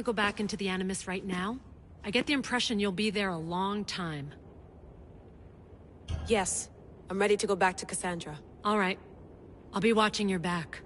Go back into the Animus right now? I get the impression you'll be there a long time. Yes. I'm ready to go back to Cassandra. All right. I'll be watching your back.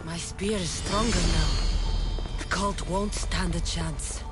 My spear is stronger now. The cult won't stand a chance.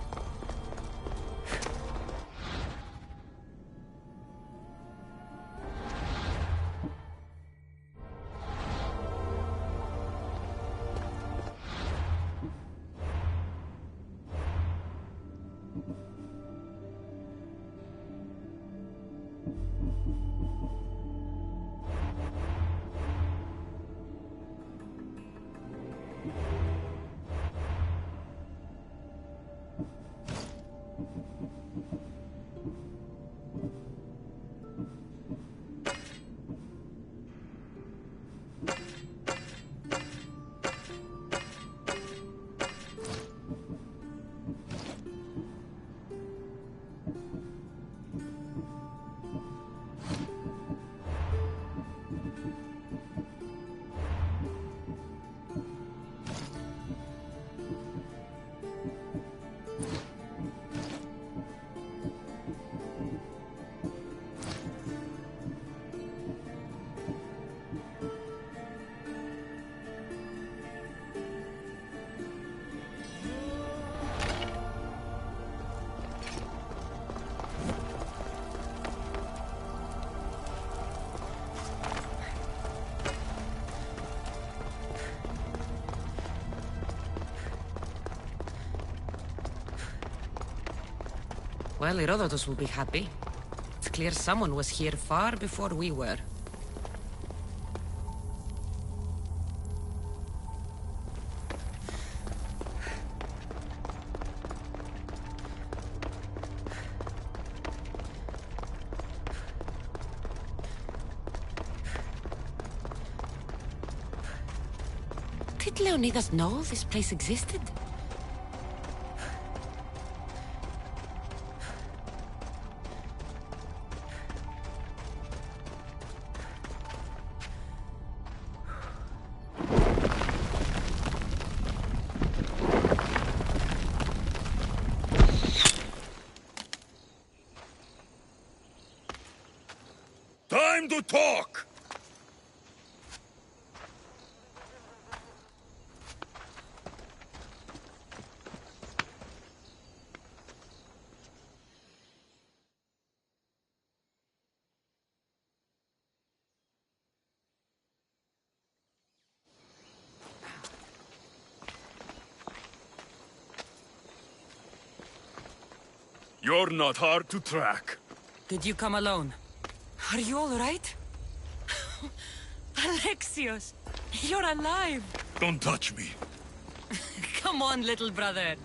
Well, Herodotus will be happy. It's clear someone was here far before we were. Did Leonidas know this place existed? Time to talk! You're not hard to track. Did you come alone? Are you all right? Alexios, you're alive! Don't touch me. Come on, little brother.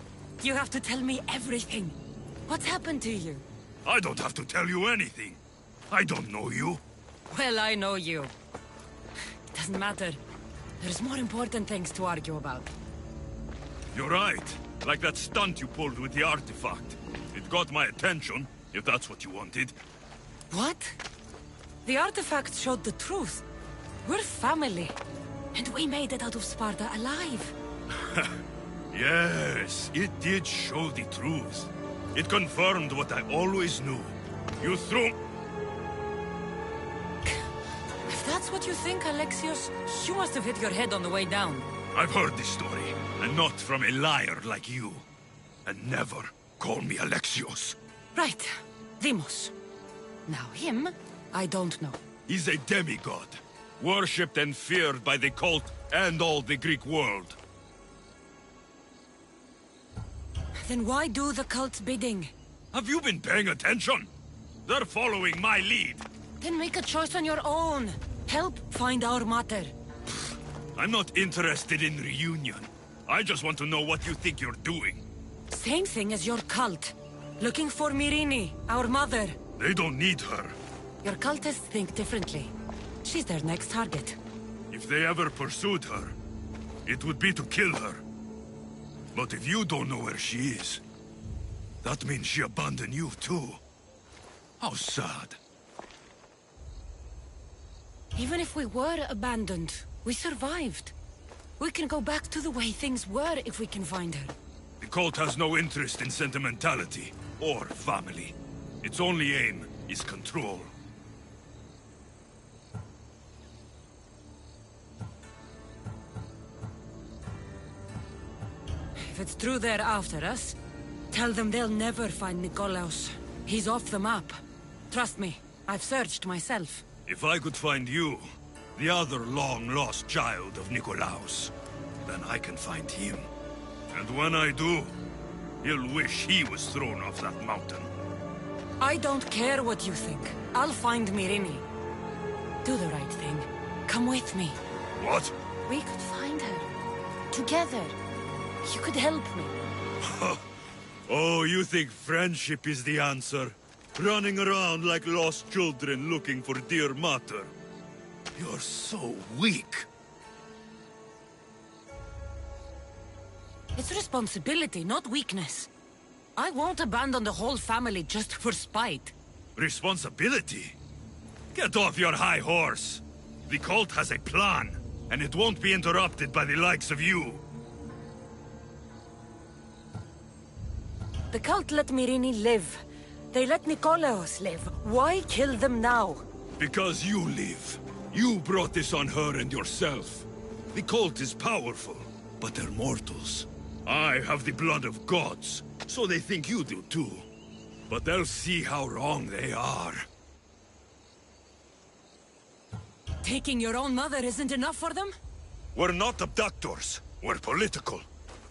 You have to tell me everything. What's happened to you? I don't have to tell you anything. I don't know you. Well, I know you. It doesn't matter. There's more important things to argue about. You're right. Like that stunt you pulled with the artifact. It got my attention, if that's what you wanted. What? The artifact showed the truth. We're family. And we made it out of Sparta alive. Yes, it did show the truth. It confirmed what I always knew. You threw... If that's what you think, Alexios, you must have hit your head on the way down. I've heard this story, and not from a liar like you. And never call me Alexios. Right. Demos. Now him, I don't know. He's a demigod, worshipped and feared by the cult and all the Greek world. Then why do the cult's bidding? Have you been paying attention? They're following my lead. Then make a choice on your own. Help find our mater. I'm not interested in reunion. I just want to know what you think you're doing. Same thing as your cult. Looking for Myrrine, our mother. They don't need her. Your cultists think differently. She's their next target. If they ever pursued her, it would be to kill her. But if you don't know where she is, that means she abandoned you too. How sad. Even if we were abandoned, we survived. We can go back to the way things were if we can find her. The cult has no interest in sentimentality or family. Its only aim is control. If it's true they're after us, tell them they'll never find Nikolaos. He's off the map. Trust me, I've searched myself. If I could find you, the other long-lost child of Nikolaos, then I can find him. And when I do, he'll wish he was thrown off that mountain. I don't care what you think. I'll find Myrrine. Do the right thing. Come with me. What? We could find her. Together. You could help me. Oh, you think friendship is the answer? Running around like lost children looking for dear mater. You're so weak. It's responsibility, not weakness. I won't abandon the whole family just for spite. Responsibility? Get off your high horse. The cult has a plan, and it won't be interrupted by the likes of you. The cult let Myrrine live. They let Nikolaos live. Why kill them now? Because you live. You brought this on her and yourself. The cult is powerful, but they're mortals. I have the blood of gods, so they think you do too. But they'll see how wrong they are. Taking your own mother isn't enough for them? We're not abductors. We're political.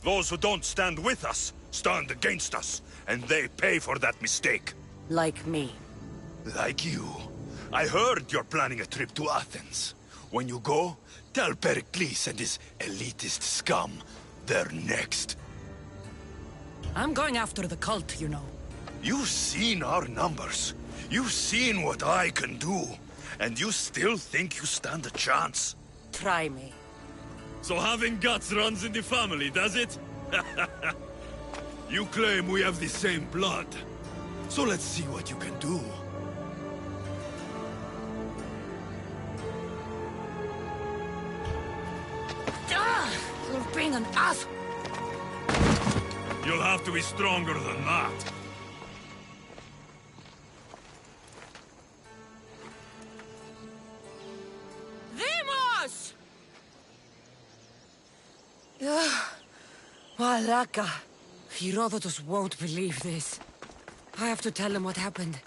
Those who don't stand with us, stand against us. And they pay for that mistake. Like me. Like you. I heard you're planning a trip to Athens. When you go, tell Pericles and his elitist scum they're next. I'm going after the cult, you know. You've seen our numbers. You've seen what I can do. And you still think you stand a chance? Try me. So having guts runs in the family, does it? You claim we have the same blood. So let's see what you can do. You're being an ass! You'll have to be stronger than that. Demos! Malaka. Herodotus won't believe this. I have to tell him what happened.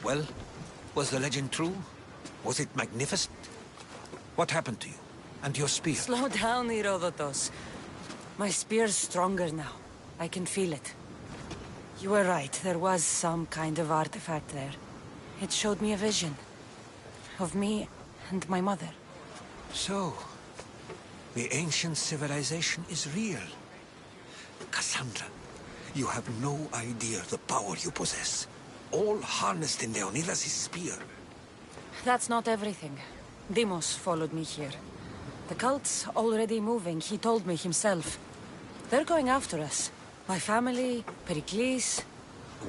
Well, was the legend true? Was it magnificent? What happened to you? And your spear? Slow down, Herodotus. My spear's stronger now. I can feel it. You were right, there was some kind of artifact there. It showed me a vision. Of me and my mother. So, the ancient civilization is real. Cassandra, you have no idea the power you possess. All harnessed in Leonidas' spear. That's not everything. Deimos followed me here. The cult's already moving, he told me himself. They're going after us. My family, Pericles.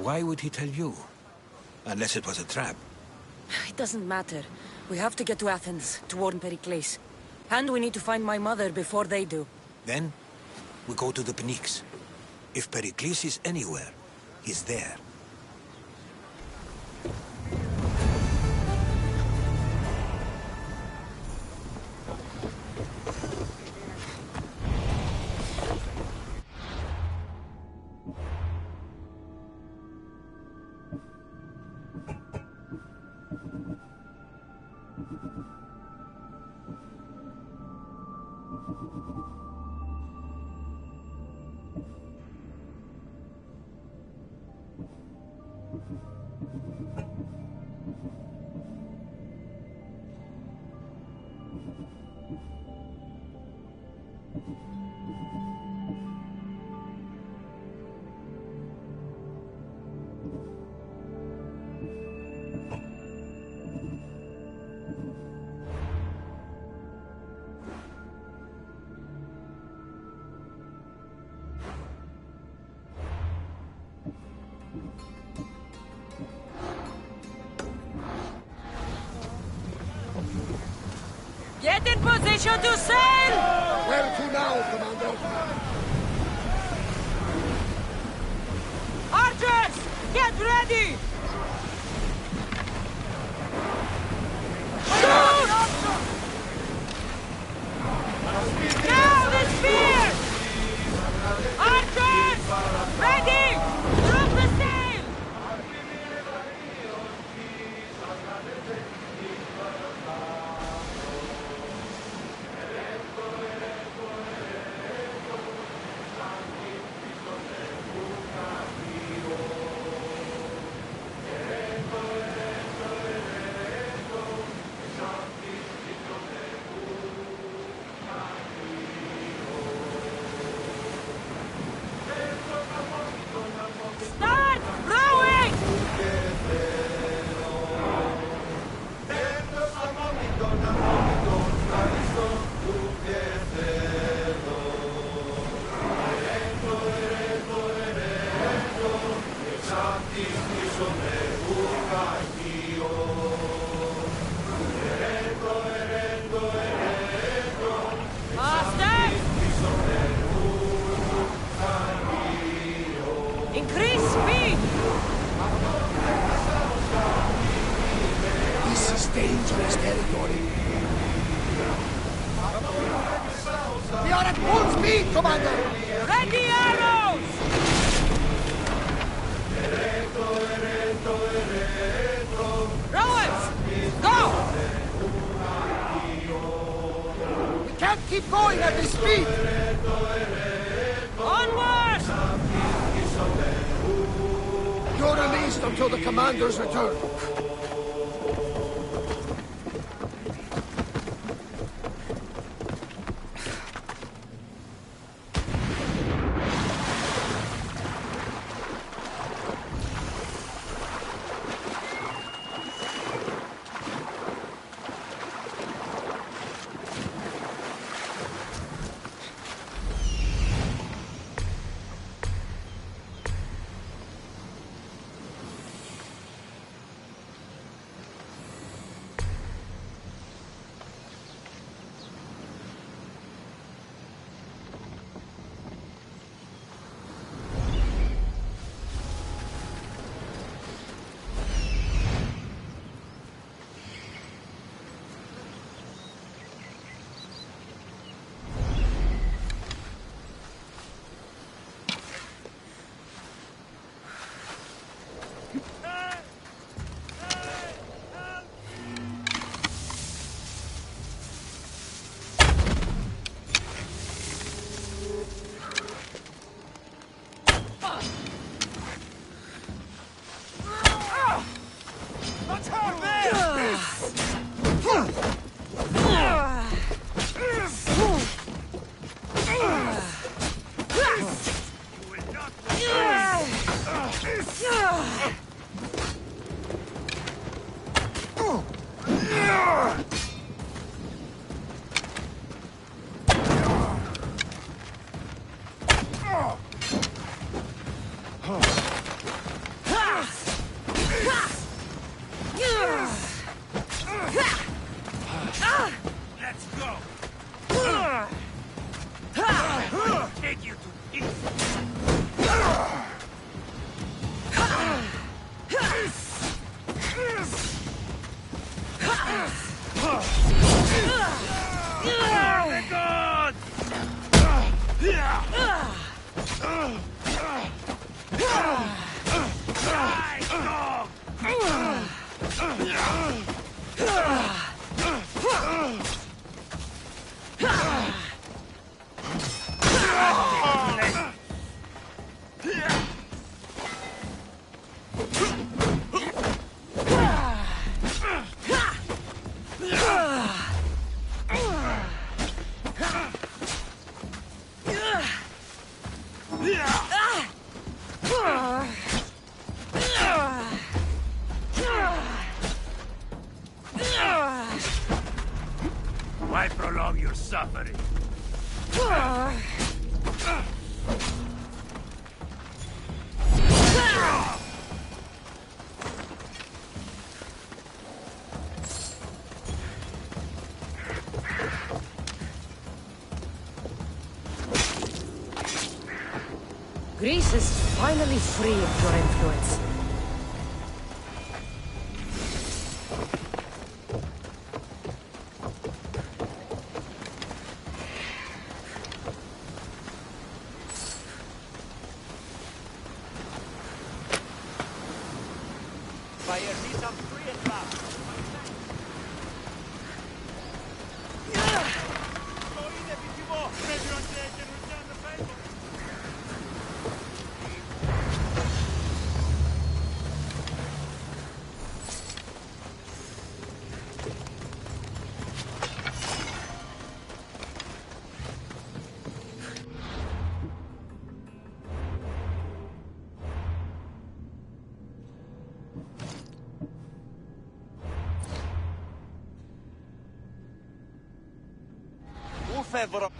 Why would he tell you? Unless it was a trap. It doesn't matter. We have to get to Athens to warn Pericles. And we need to find my mother before they do. Then, we go to the Pnyx. If Pericles is anywhere, he's there. Get in position to sail! Where to now, Commander? Archers! Get ready! Shoot! Now the spear! Archers! Ready! Drop the sail! Start rowing! Faster! Increase speed! This is dangerous territory. We are at full speed, Commander! Ready arrows! Rowers! Go! We can't keep going at this speed! Onward! You're released until the Commander's return. Let's go! Take you to the gods! Why prolong your suffering? Greece is finally free of your influence. Φεύγω.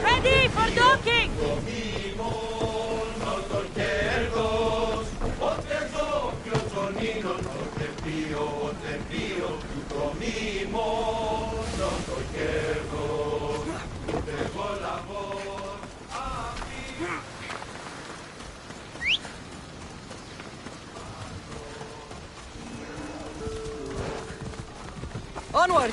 Ready for docking! Onward!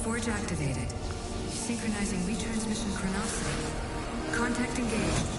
Forge activated. Synchronizing retransmission chronicity. Contact engaged.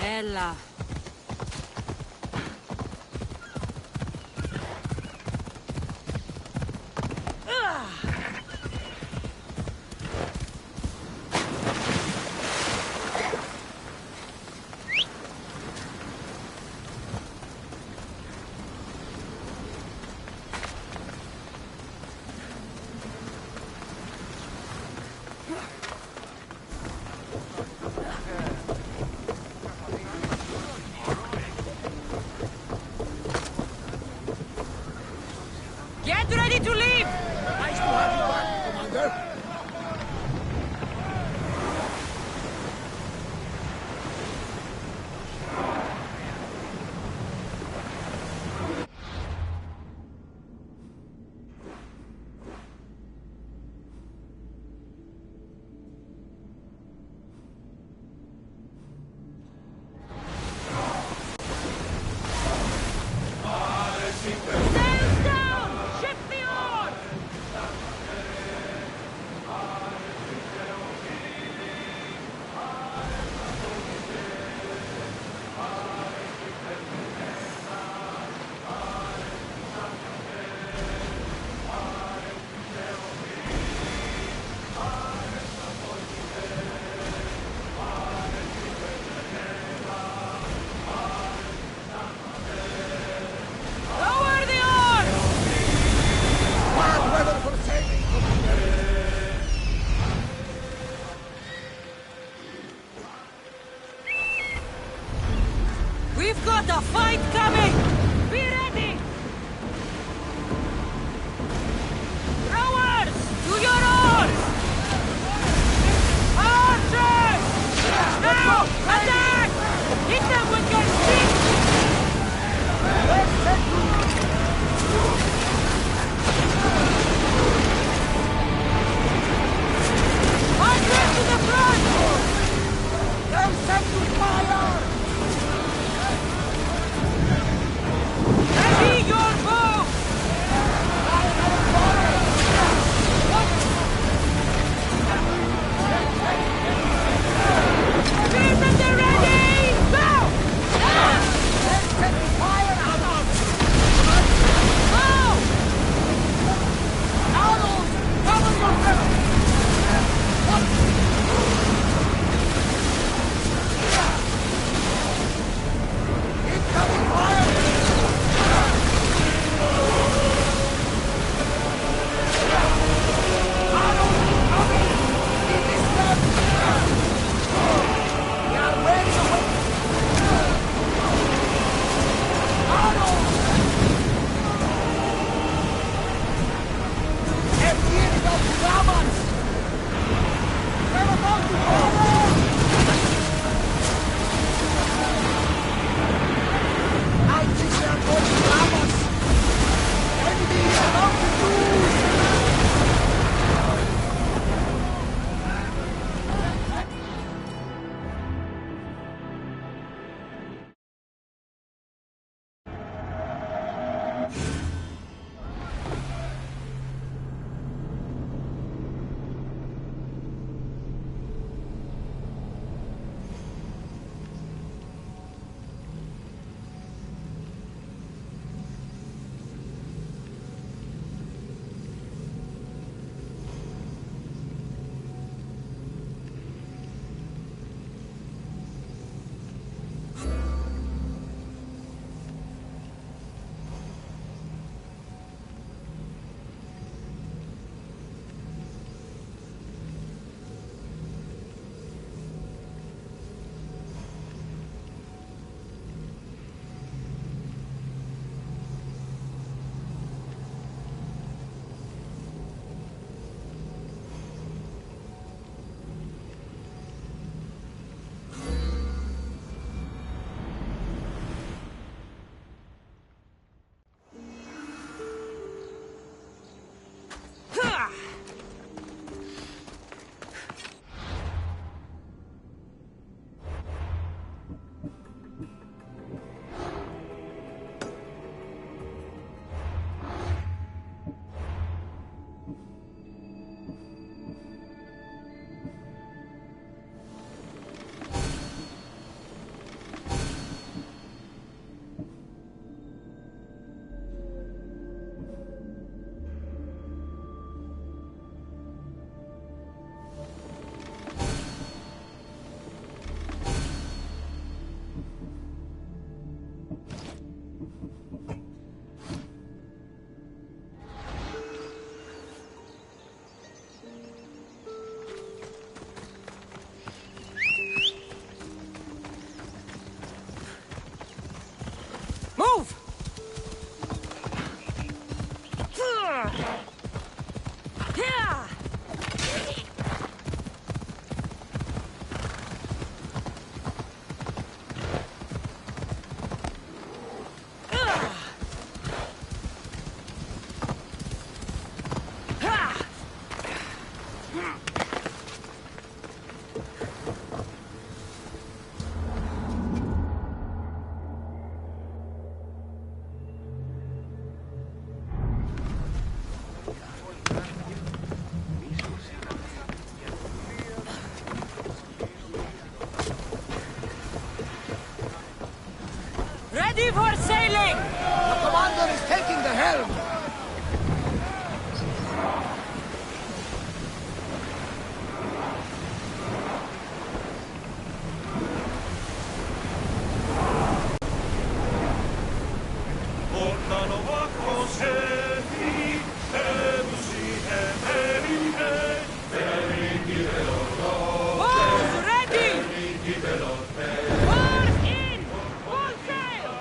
Ella. Get ready to leave! Nice to have you back, Commander. Sails down! Ship the oars! Ready for sailing! The commander is taking the helm! Bows ready! Oars in! Full sail!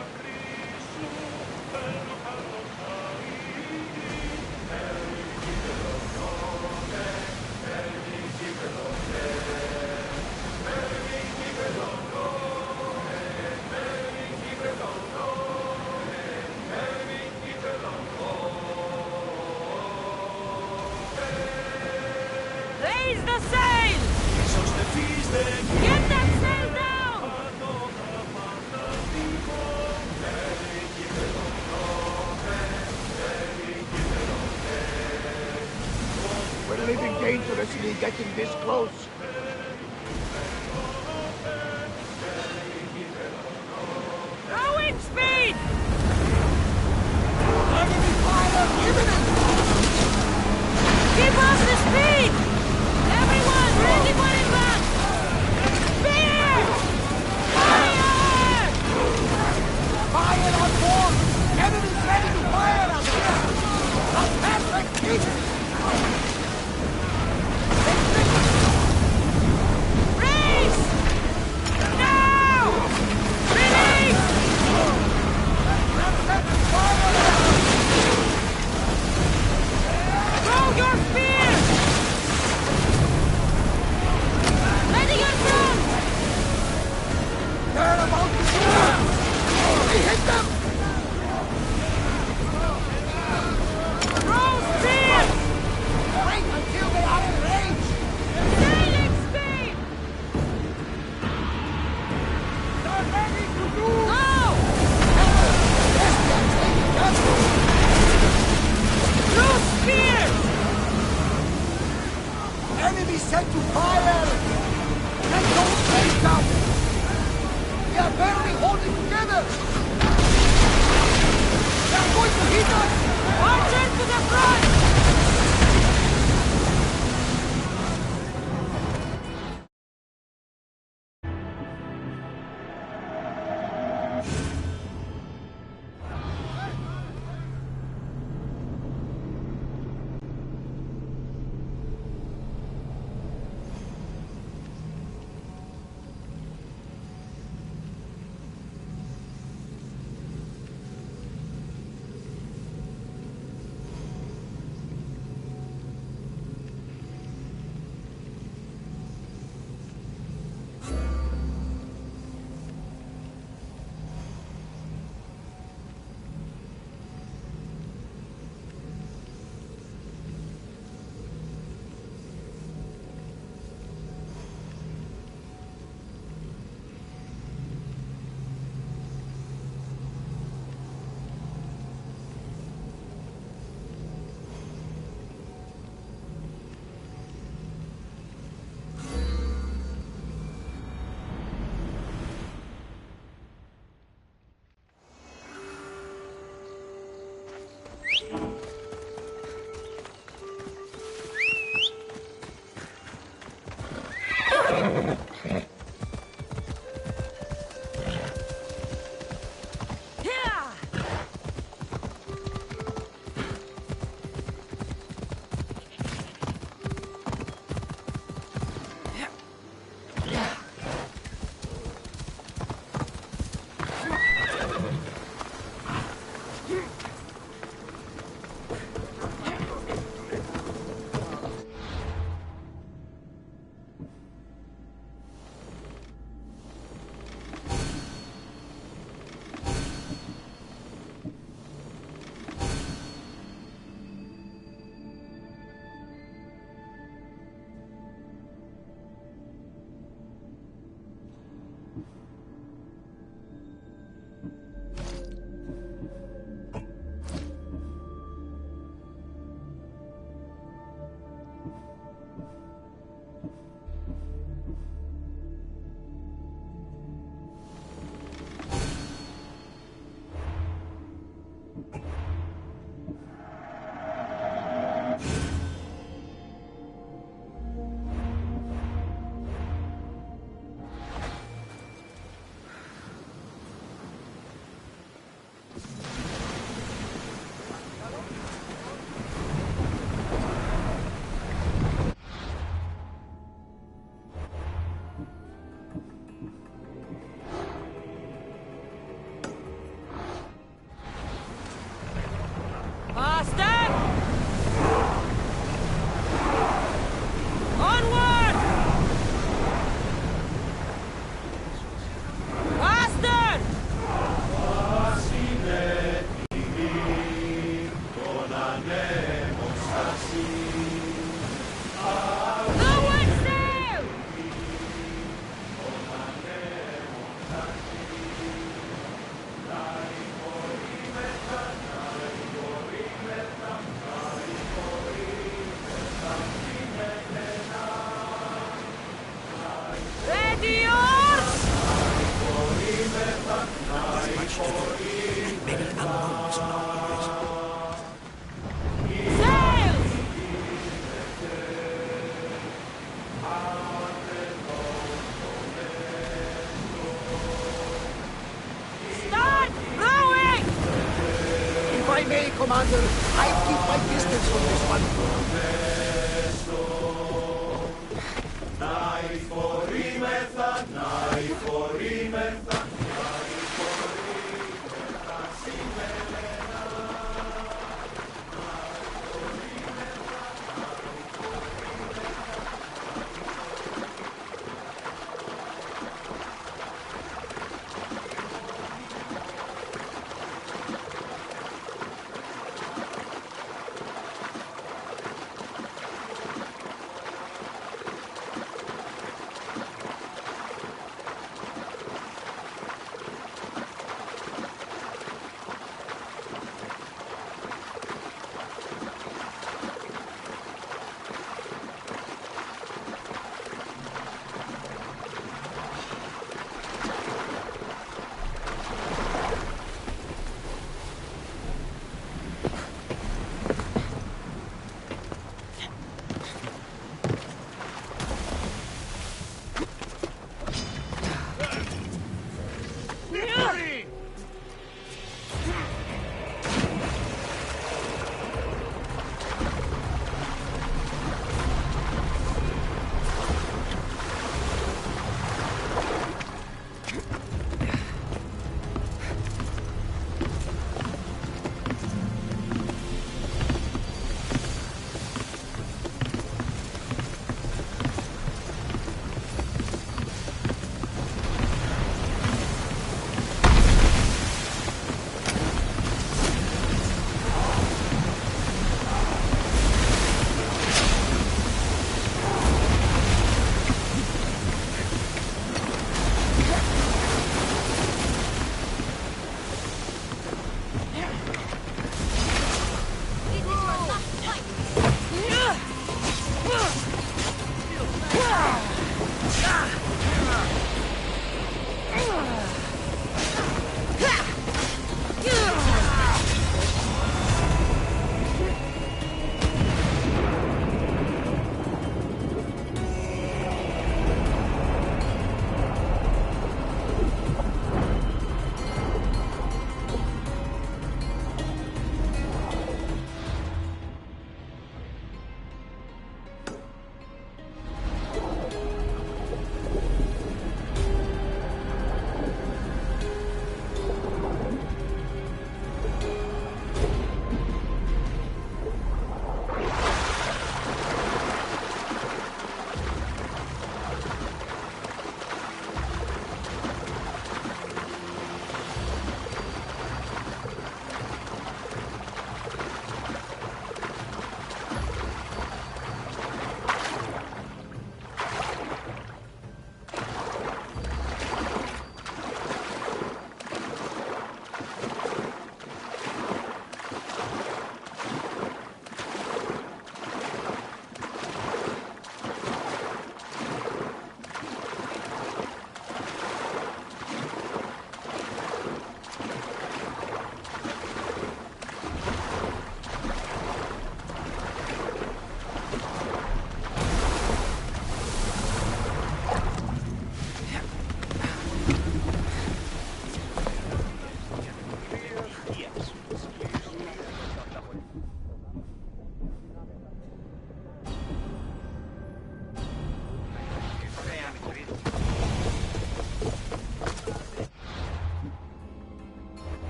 Raise the sail! Get that sail down! We're living dangerously getting this close. Rowing speed! Enemy fire imminent! Keep up the speed! Everyone, ready for advance! Speed! Fire! Fire on board! Enemy's ready to fire us here! A perfect hit! Race! Now! Release! Throw your spears! Ready your guns! They're about to shoot! We hit them! Throw spears! Wait until they are in range! Sailing speed! They're ready to do! Go! Yes, they're taking us! Throw spears! Enemy set to fire! Let those flames out! We are barely holding together! They are going to hit us! Archers to the front! Many unknowns on our horizon. If I may, Commander, I'll keep my distance from this one.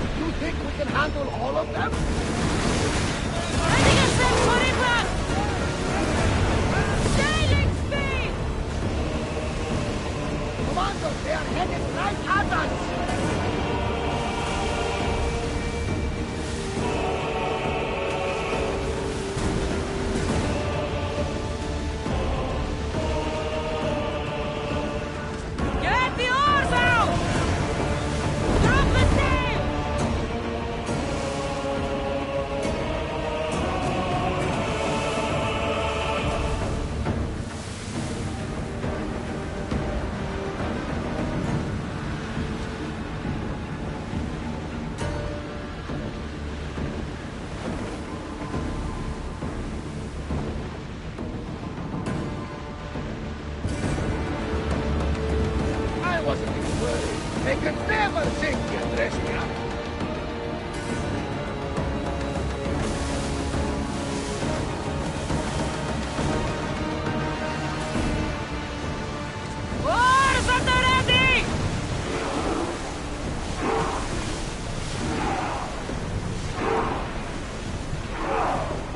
You think we can handle all of them? Ready yourself for impact! Sailing speed! Commander, they are headed right at us! Get the oars out! Drop the sail! I wasn't even worried. They could never think to dress me up. Oars at the ready!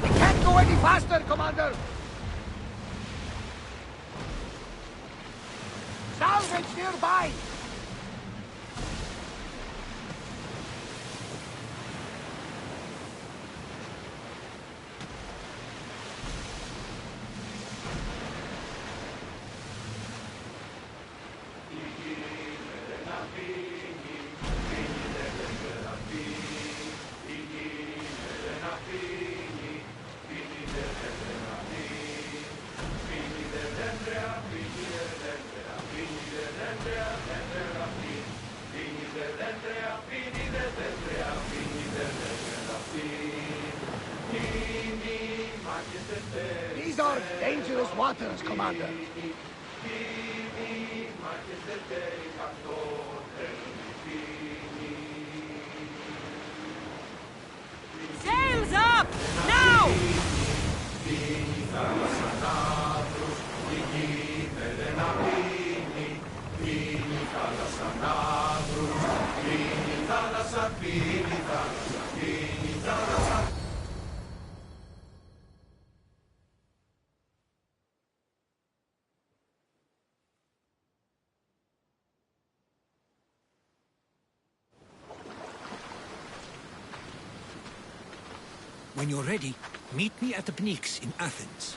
We can't go any faster, Commander! Salvage nearby! These are dangerous waters, Commander. Sails up! Now! When you're ready, meet me at the Pnyx in Athens.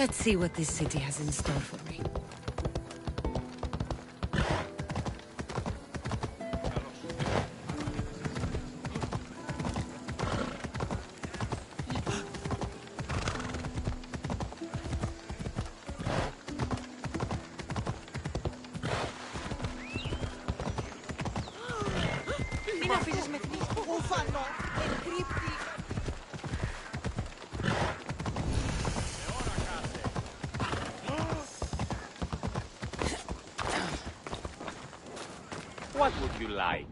Let's see what this city has in store for me. What would you like?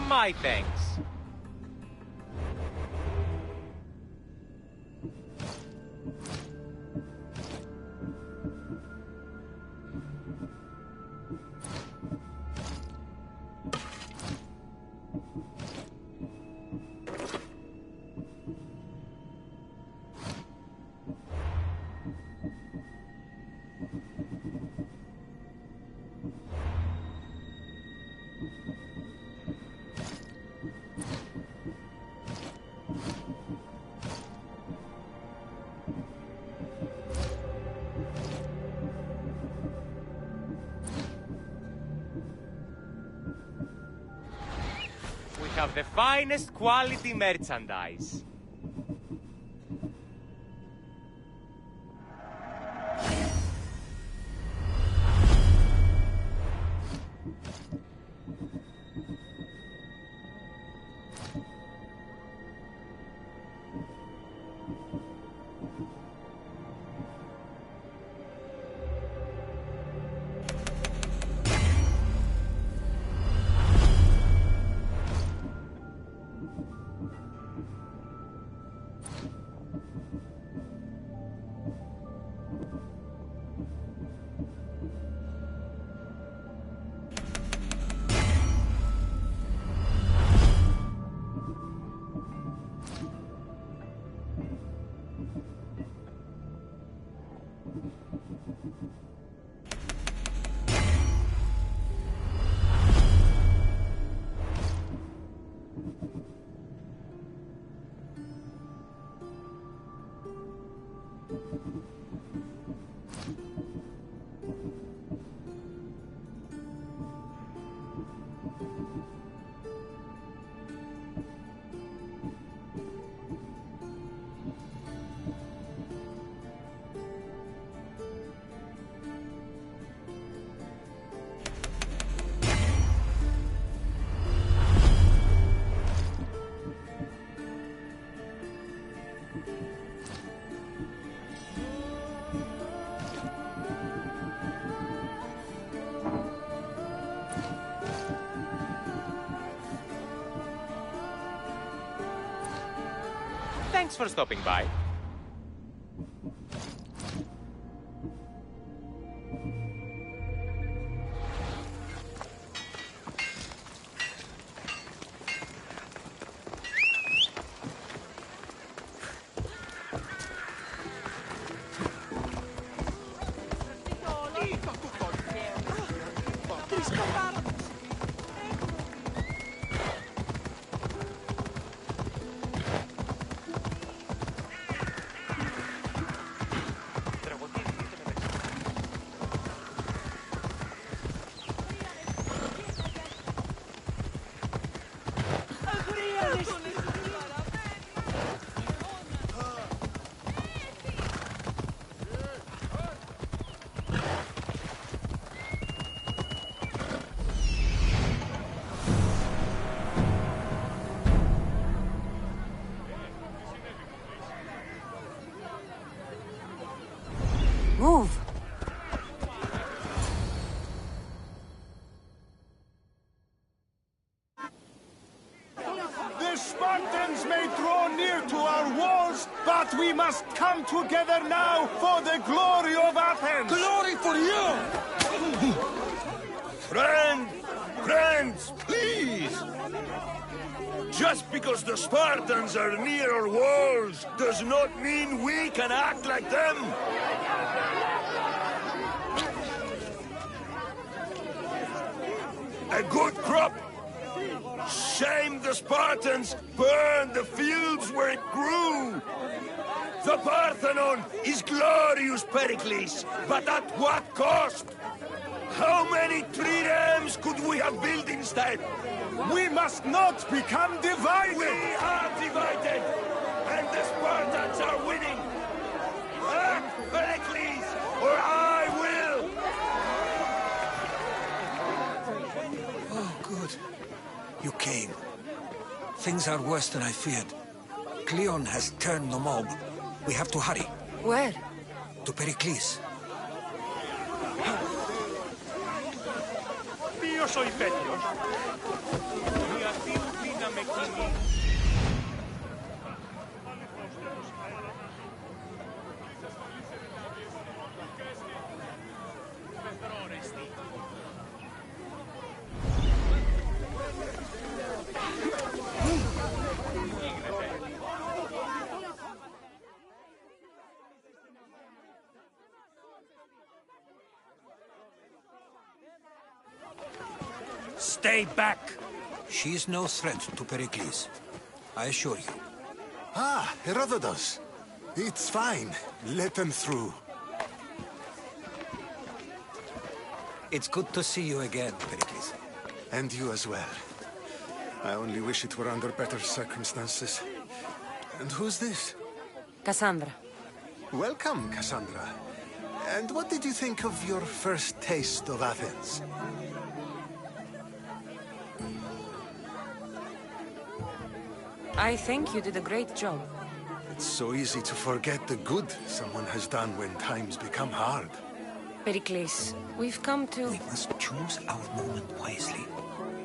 My thanks. We have the finest quality merchandise. Thanks for stopping by. Move! The Spartans may draw near to our walls, but we must come together now for the glory of Athens! Glory for you! Friends, please! Just because the Spartans are near our walls does not mean we can act like them! A good crop! Shame the Spartans burned the fields where it grew! The Parthenon is glorious, Pericles, but at what cost? How many triremes could we have built instead? We must not become divided! We are divided, and the Spartans are winning! Act, Pericles, or I will! Oh, good. You came. Things are worse than I feared. Cleon has turned the mob. We have to hurry. Where? To Pericles. Ποιος ο υπέτειος? Η Αθήνου πήγαμε εκείνη. Stay back! She is no threat to Pericles. I assure you. Ah, Herodotus. It's fine. Let them through. It's good to see you again, Pericles. And you as well. I only wish it were under better circumstances. And who's this? Cassandra. Welcome, Cassandra. And what did you think of your first taste of Athens? I think you did a great job. It's so easy to forget the good someone has done when times become hard. Pericles, we've come to... We must choose our moment wisely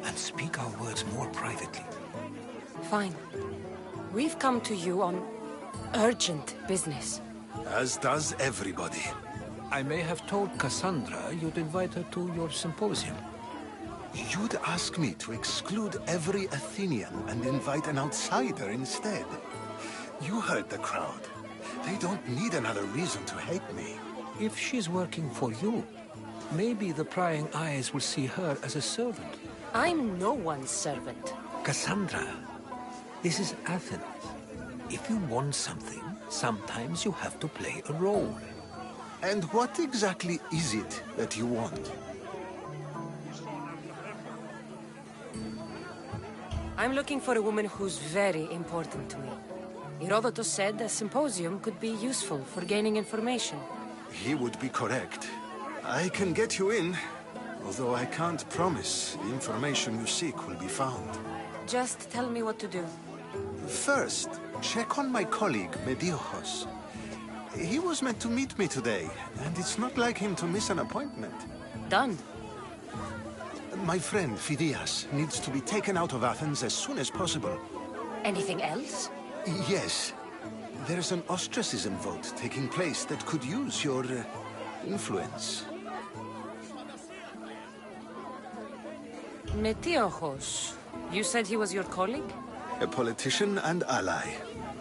and speak our words more privately. Fine. We've come to you on urgent business. As does everybody. I may have told Cassandra you'd invite her to your symposium. You'd ask me to exclude every Athenian and invite an outsider instead. You heard the crowd. They don't need another reason to hate me. If she's working for you, maybe the prying eyes will see her as a servant. I'm no one's servant. Cassandra, this is Athens. If you want something, sometimes you have to play a role. And what exactly is it that you want? I'm looking for a woman who's very important to me. Herodotus said a symposium could be useful for gaining information. He would be correct. I can get you in, although I can't promise the information you seek will be found. Just tell me what to do. First, check on my colleague, Mediochos. He was meant to meet me today, and it's not like him to miss an appointment. Done. My friend, Phidias, needs to be taken out of Athens as soon as possible. Anything else? Yes. There's an ostracism vote taking place that could use your influence. Metiochos. You said he was your colleague? A politician and ally.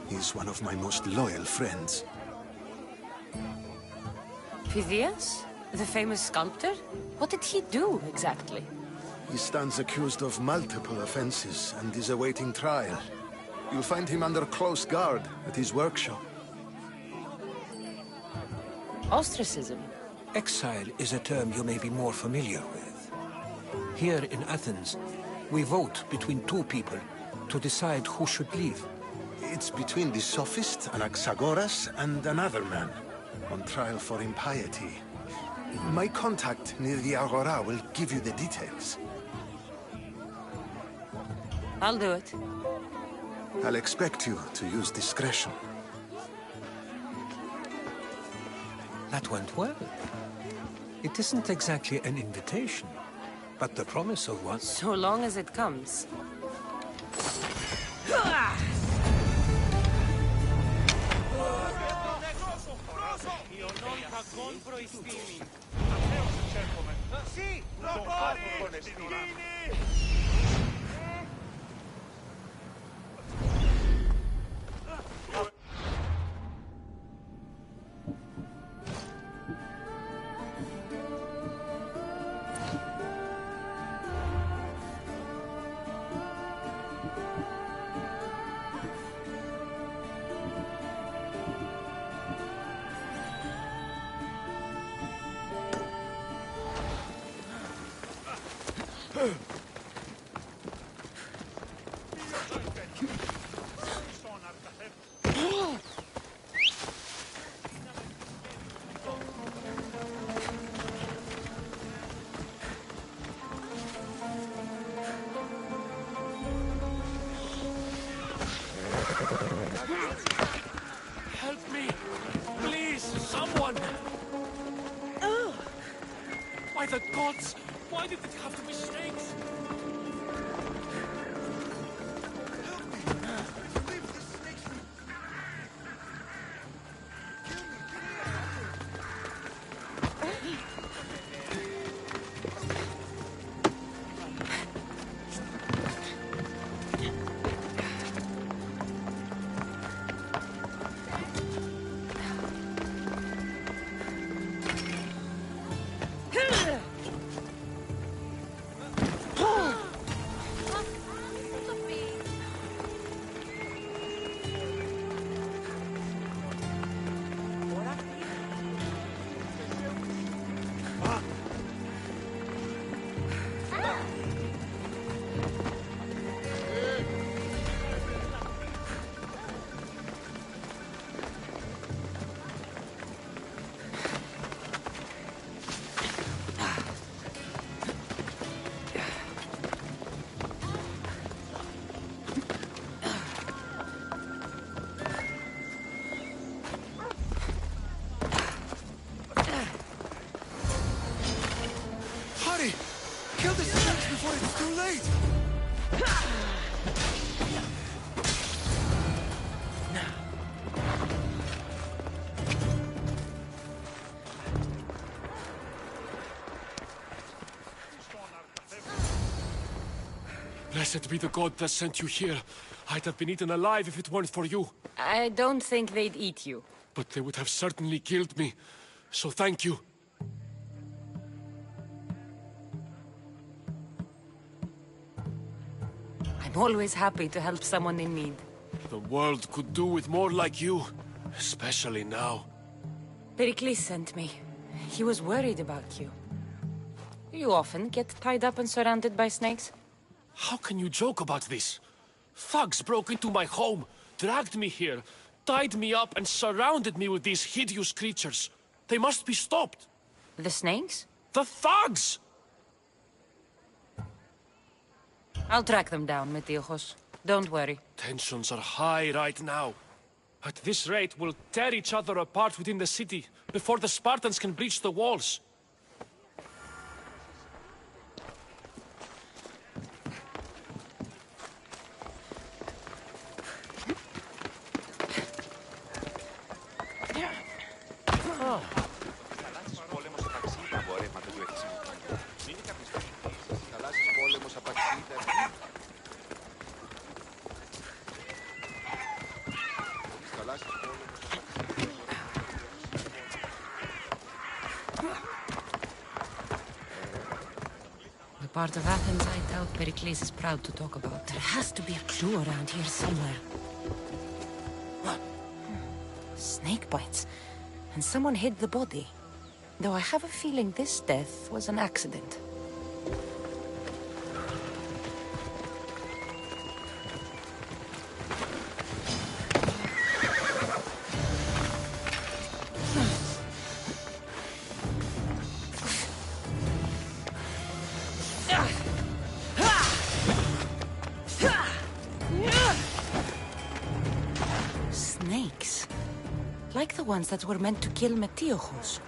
He's one of my most loyal friends. Phidias? The famous sculptor? What did he do, exactly? He stands accused of multiple offenses and is awaiting trial. You'll find him under close guard at his workshop. Ostracism? Exile is a term you may be more familiar with. Here in Athens, we vote between two people to decide who should leave. It's between the sophist Anaxagoras and another man, on trial for impiety. My contact near the Agora will give you the details. I'll do it. I'll expect you to use discretion. That went well. It isn't exactly an invitation, but the promise of one. So long as it comes. Help me! Please, someone! By the gods! Why did it have to be snakes? Kill the snakes before it's too late! Blessed be the god that sent you here. I'd have been eaten alive if it weren't for you. I don't think they'd eat you. But they would have certainly killed me. So thank you. I'm always happy to help someone in need. The world could do with more like you. Especially now. Pericles sent me. He was worried about you. You often get tied up and surrounded by snakes? How can you joke about this? Thugs broke into my home, dragged me here, tied me up and surrounded me with these hideous creatures. They must be stopped. The snakes? The thugs! I'll track them down, Metiochos. Don't worry. Tensions are high right now. At this rate, we'll tear each other apart within the city before the Spartans can breach the walls. part of Athens I doubt Pericles is proud to talk about. There has to be a clue around here somewhere. Snake bites. And someone hid the body. Though I have a feeling this death was an accident. Snakes. Like the ones that were meant to kill Metiochos.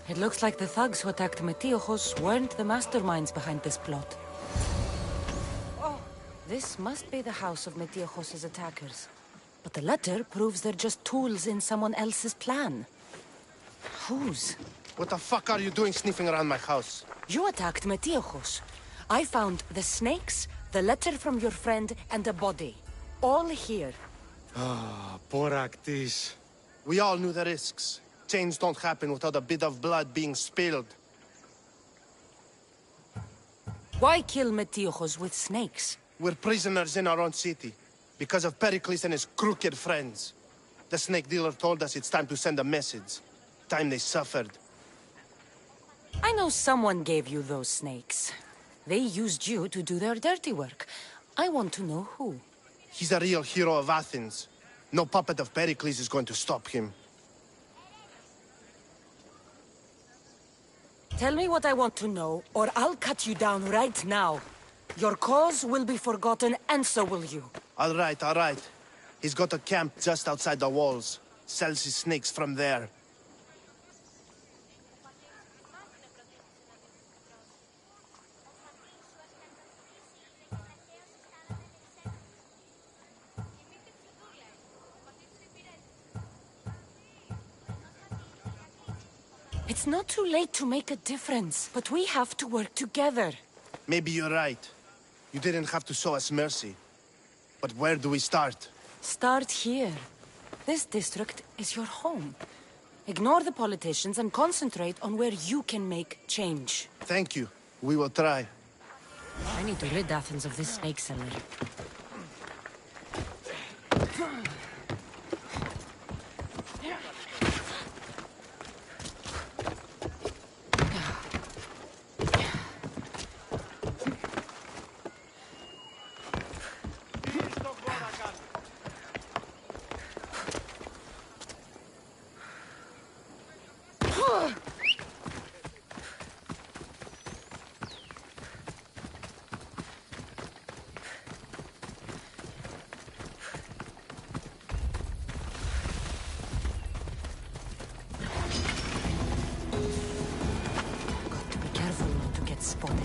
It looks like the thugs who attacked Metiochos weren't the masterminds behind this plot. This must be the house of Metiochos' attackers. But the letter proves they're just tools in someone else's plan. Whose? What the fuck are you doing sniffing around my house? You attacked Metiochos. I found the snakes, the letter from your friend, and a body. All here. Poor Actis. We all knew the risks. Change don't happen without a bit of blood being spilled. Why kill Metiochos with snakes? We're prisoners in our own city, because of Pericles and his crooked friends. The snake dealer told us it's time to send a message. Time they suffered. I know someone gave you those snakes. They used you to do their dirty work. I want to know who. He's a real hero of Athens. No puppet of Pericles is going to stop him. Tell me what I want to know, or I'll cut you down right now. Your cause will be forgotten, and so will you. All right. He's got a camp just outside the walls. Sells his snakes from there. It's not too late to make a difference, but we have to work together. Maybe you're right. You didn't have to show us mercy. But where do we start? Start here. This district is your home. Ignore the politicians and concentrate on where you can make change. Thank you. We will try. I need to rid Athens of this snake seller. Spotted.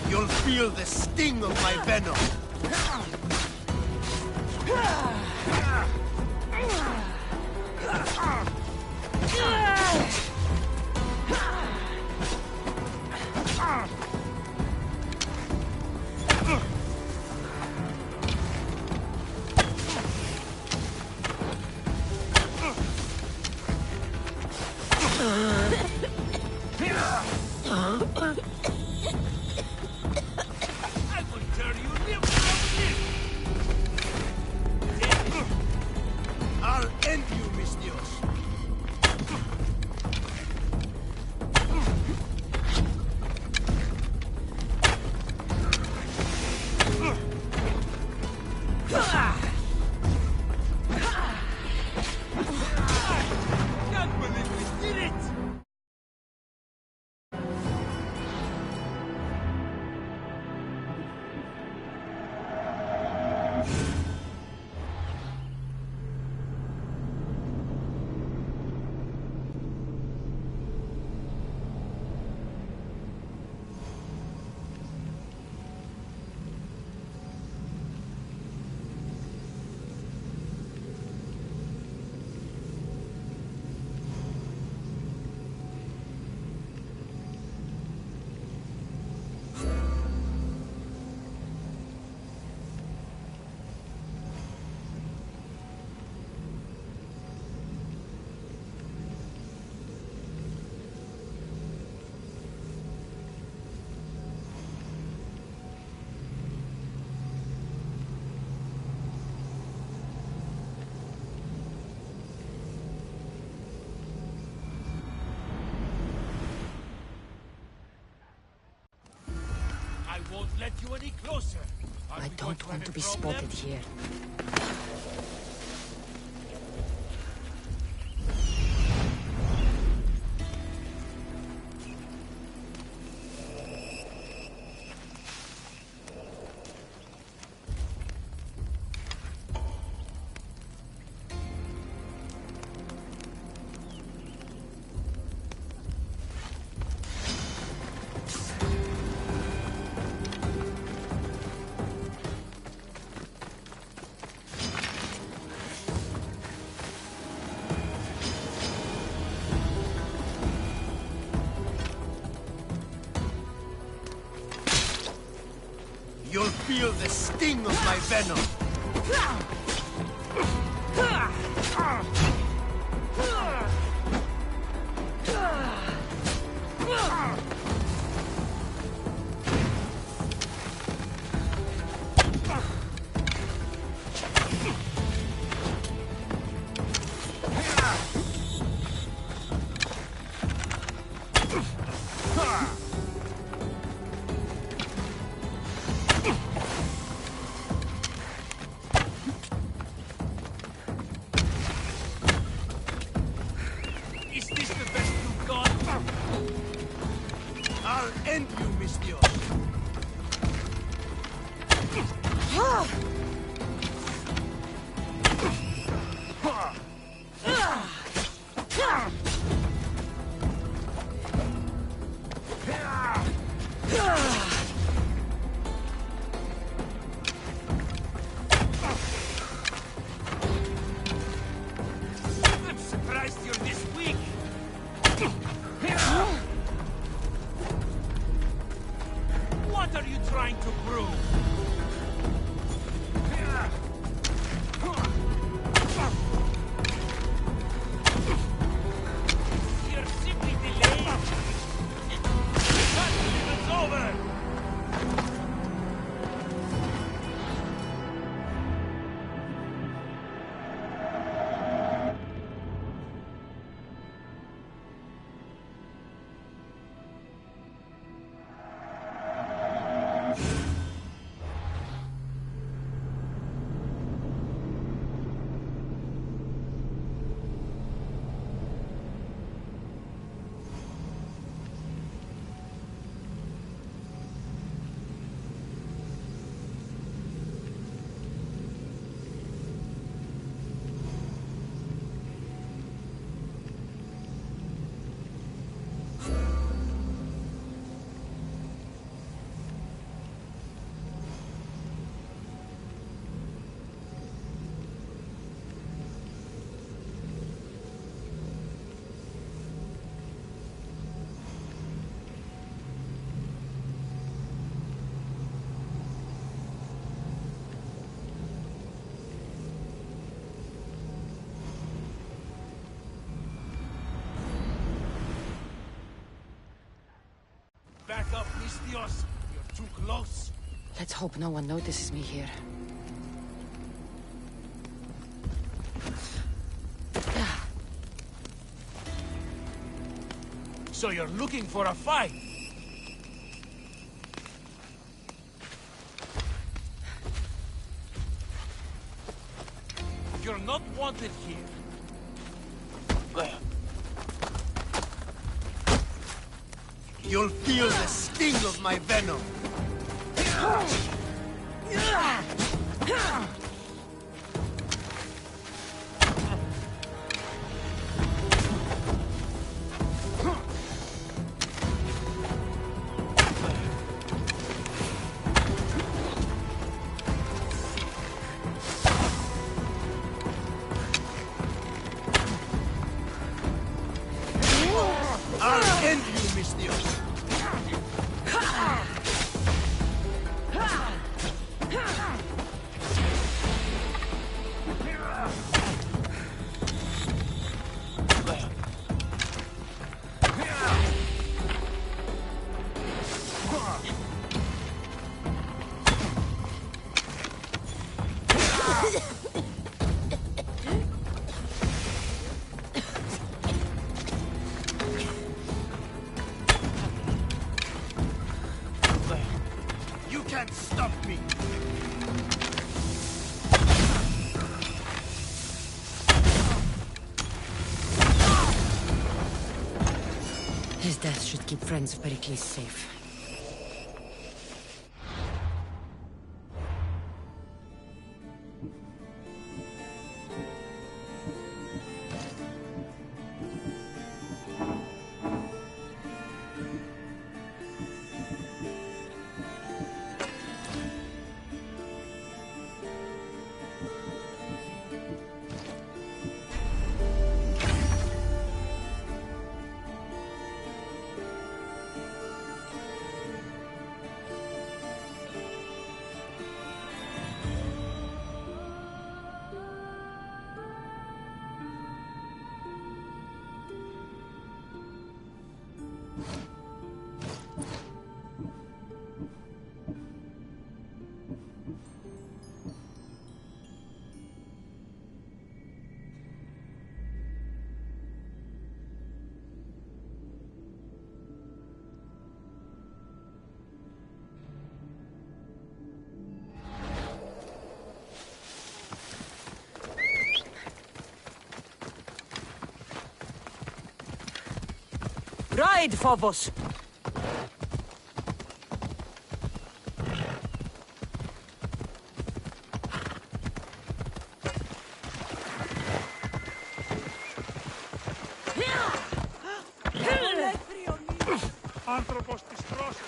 You'll feel the sting of my venom. I'll end you, mis Dios. Can't believe we did it! won't let you any closer. I don't want to be spotted here. You'll feel the sting of my venom. Is this the best you've got? I'll end you, Mistio. I'm surprised you're this weak. What are you trying to prove? You're simply delaying. It's over. Back up, Mistios. You're too close. Let's hope no one notices me here. So you're looking for a fight? You're not wanted here. You'll feel the sting of my venom. I'll end you, Mistios. can't stop me! His death should keep friends of Pericles safe. Ride, Phobos! Άνθρωπος της πρόσεχε!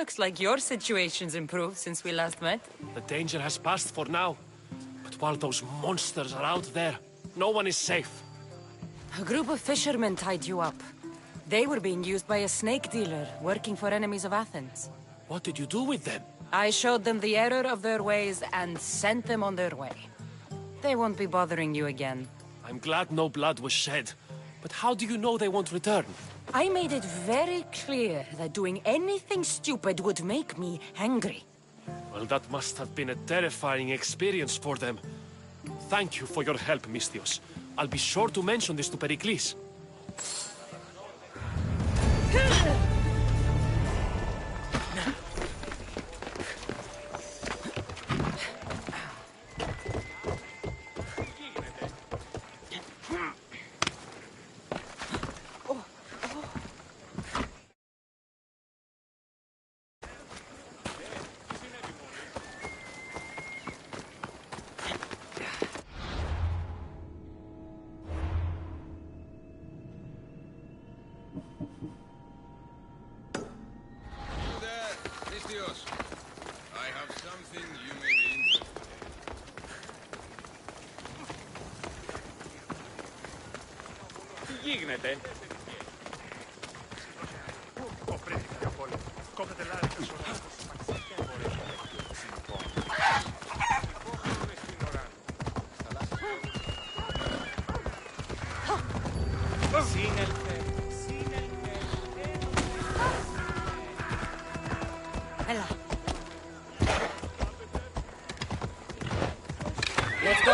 Looks like your situation's improved since we last met. The danger has passed for now. But while those monsters are out there, no one is safe. A group of fishermen tied you up. They were being used by a snake dealer working for enemies of Athens. What did you do with them? I showed them the error of their ways and sent them on their way. They won't be bothering you again. I'm glad no blood was shed. But how do you know they won't return? I made it very clear that doing anything stupid would make me angry. Well, that must have been a terrifying experience for them. Thank you for your help, Misthios. I'll be sure to mention this to Pericles. I have something you may be interested in. Τι γίνεται? Κοπρέθηκε για πόλεμο. Κόπτεται λάδι τα σωρά. Σύνελθε. Έλα. Let's go.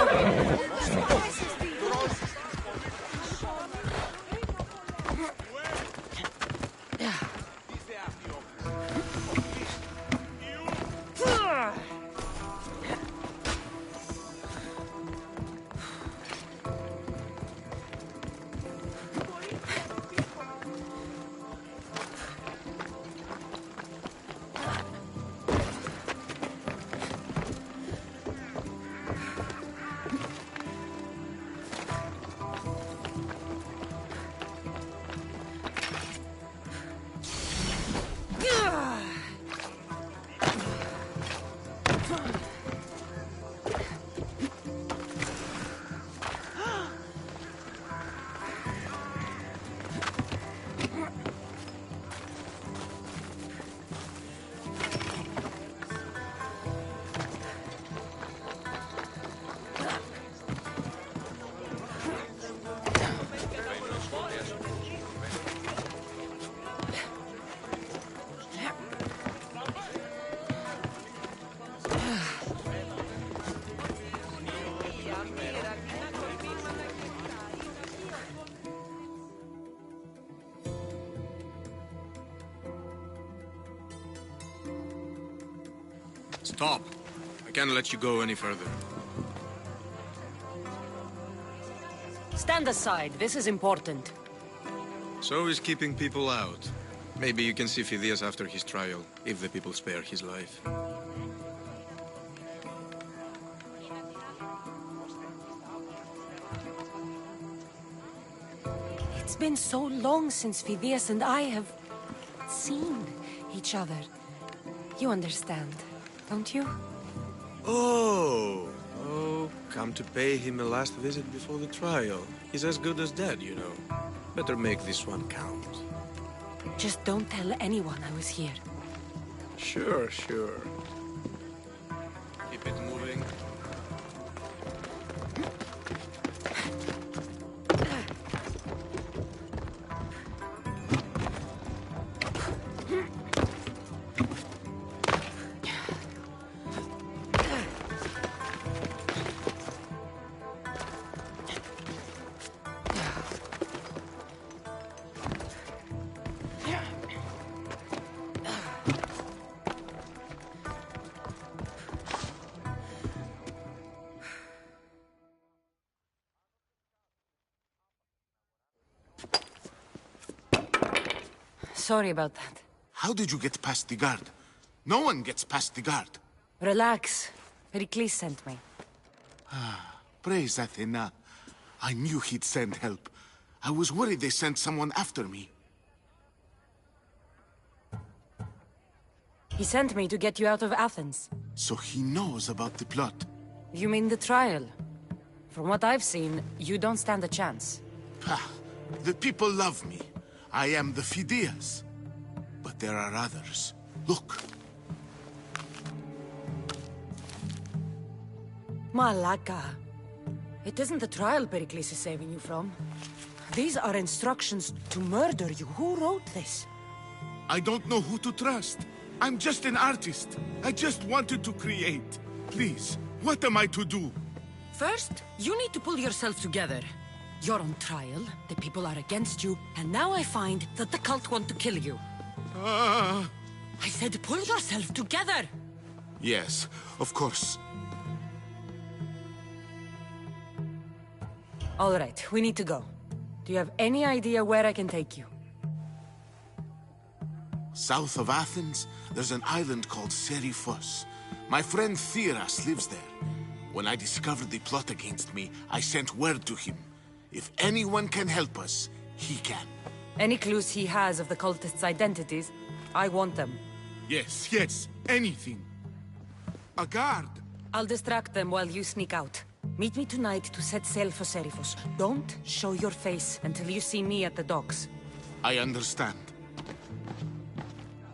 Stop. I can't let you go any further. Stand aside. This is important. So is keeping people out. Maybe you can see Phidias after his trial, if the people spare his life. It's been so long since Phidias and I have seen each other. You understand, don't you? Oh, come to pay him a last visit before the trial. He's as good as dead, you know. Better make this one count. Just don't tell anyone I was here. Sure. Keep it moving. Sorry about that. How did you get past the guard? No one gets past the guard. Relax. Pericles sent me. Praise Athena. I knew he'd send help. I was worried they sent someone after me. He sent me to get you out of Athens. So he knows about the plot. You mean the trial? From what I've seen, you don't stand a chance. Pah, the people love me. I am the Phidias. But there are others. Look. Malaka. It isn't the trial Pericles is saving you from. These are instructions to murder you. Who wrote this? I don't know who to trust. I'm just an artist. I just wanted to create. Please, what am I to do? First, you need to pull yourself together. You're on trial, the people are against you, and now I find that the cult want to kill you. I said pull yourself together! Yes, of course. All right, we need to go. Do you have any idea where I can take you? South of Athens, there's an island called Seriphos. My friend Theras lives there. When I discovered the plot against me, I sent word to him. If anyone can help us, he can. Any clues he has of the cultists' identities, I want them. Yes, anything. A guard. I'll distract them while you sneak out. Meet me tonight to set sail for Seriphos. Don't show your face until you see me at the docks. I understand.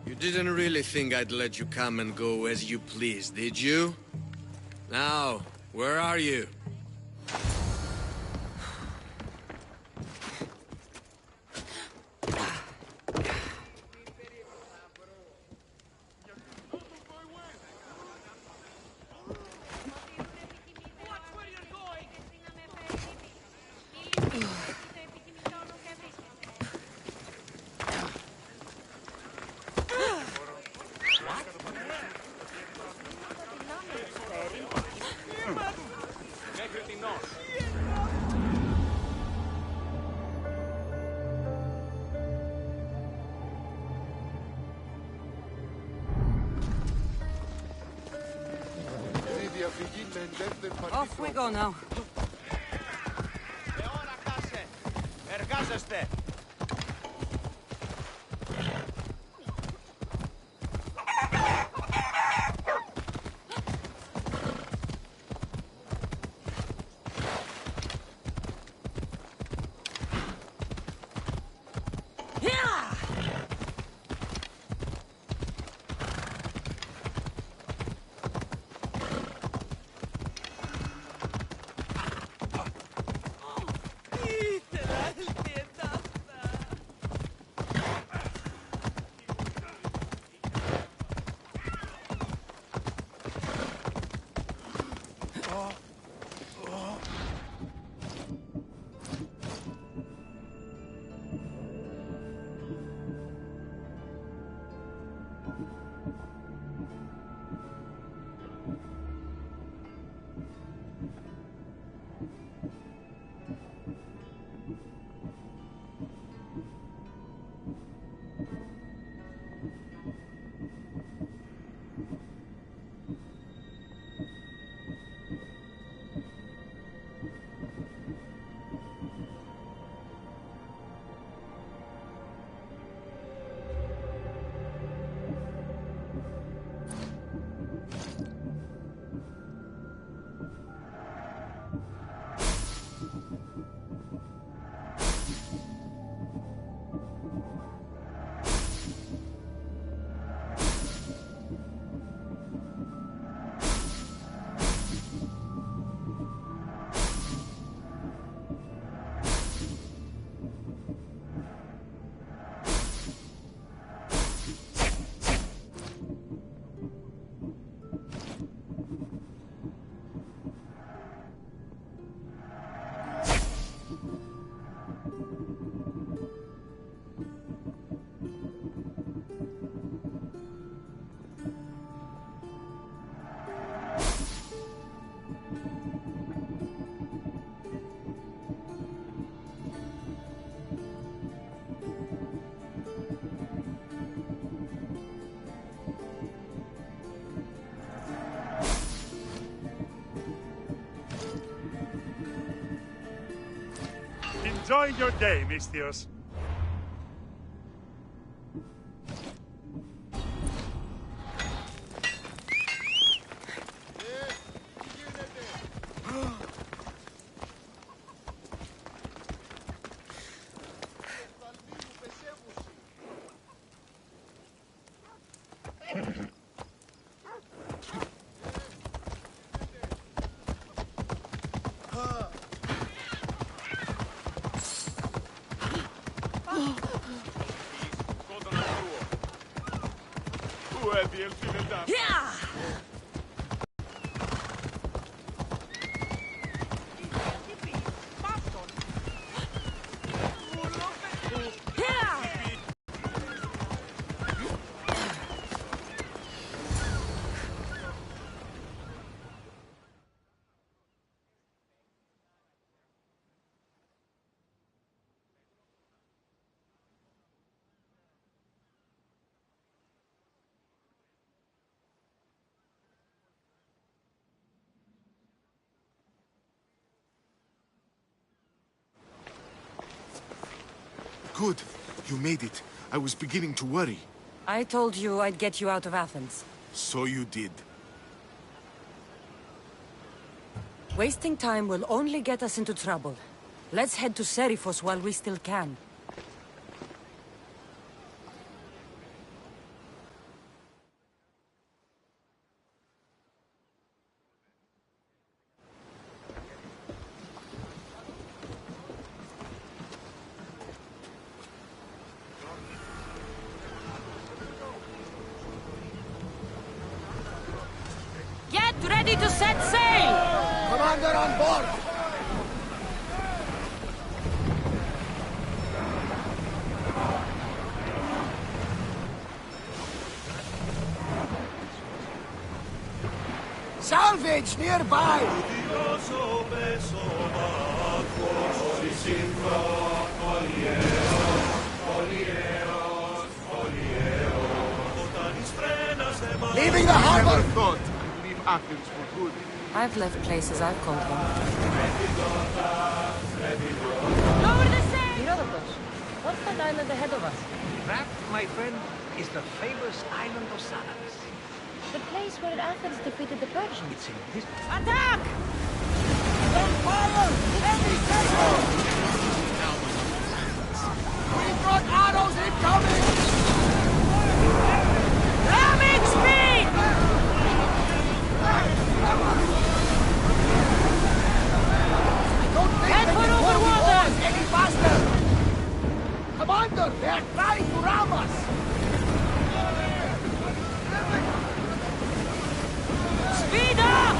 You didn't really think I'd let you come and go as you please, did you? Now, where are you? Off we go now. Εργάζεστε! Enjoy your day, Mistios. Yeah! Good. You made it. I was beginning to worry. I told you I'd get you out of Athens. So you did. Wasting time will only get us into trouble. Let's head to Seriphos while we still can. Get ready to set sail! Commander on board! Salvage nearby! Leaving the harbor! Thought I'd leave Athens for good. I've left places I've called home. Lower the sail! Herodotus, what's that island ahead of us? That, my friend, is the famous island of Salamis. The place where Athens defeated the Persians. It's in this... Attack! On fire! Heavy pressure! We've got arrows incoming! Ramming speed! Don't think Head they for can over hold the water! oars any faster! Commander, they are trying to ram us! Speed up!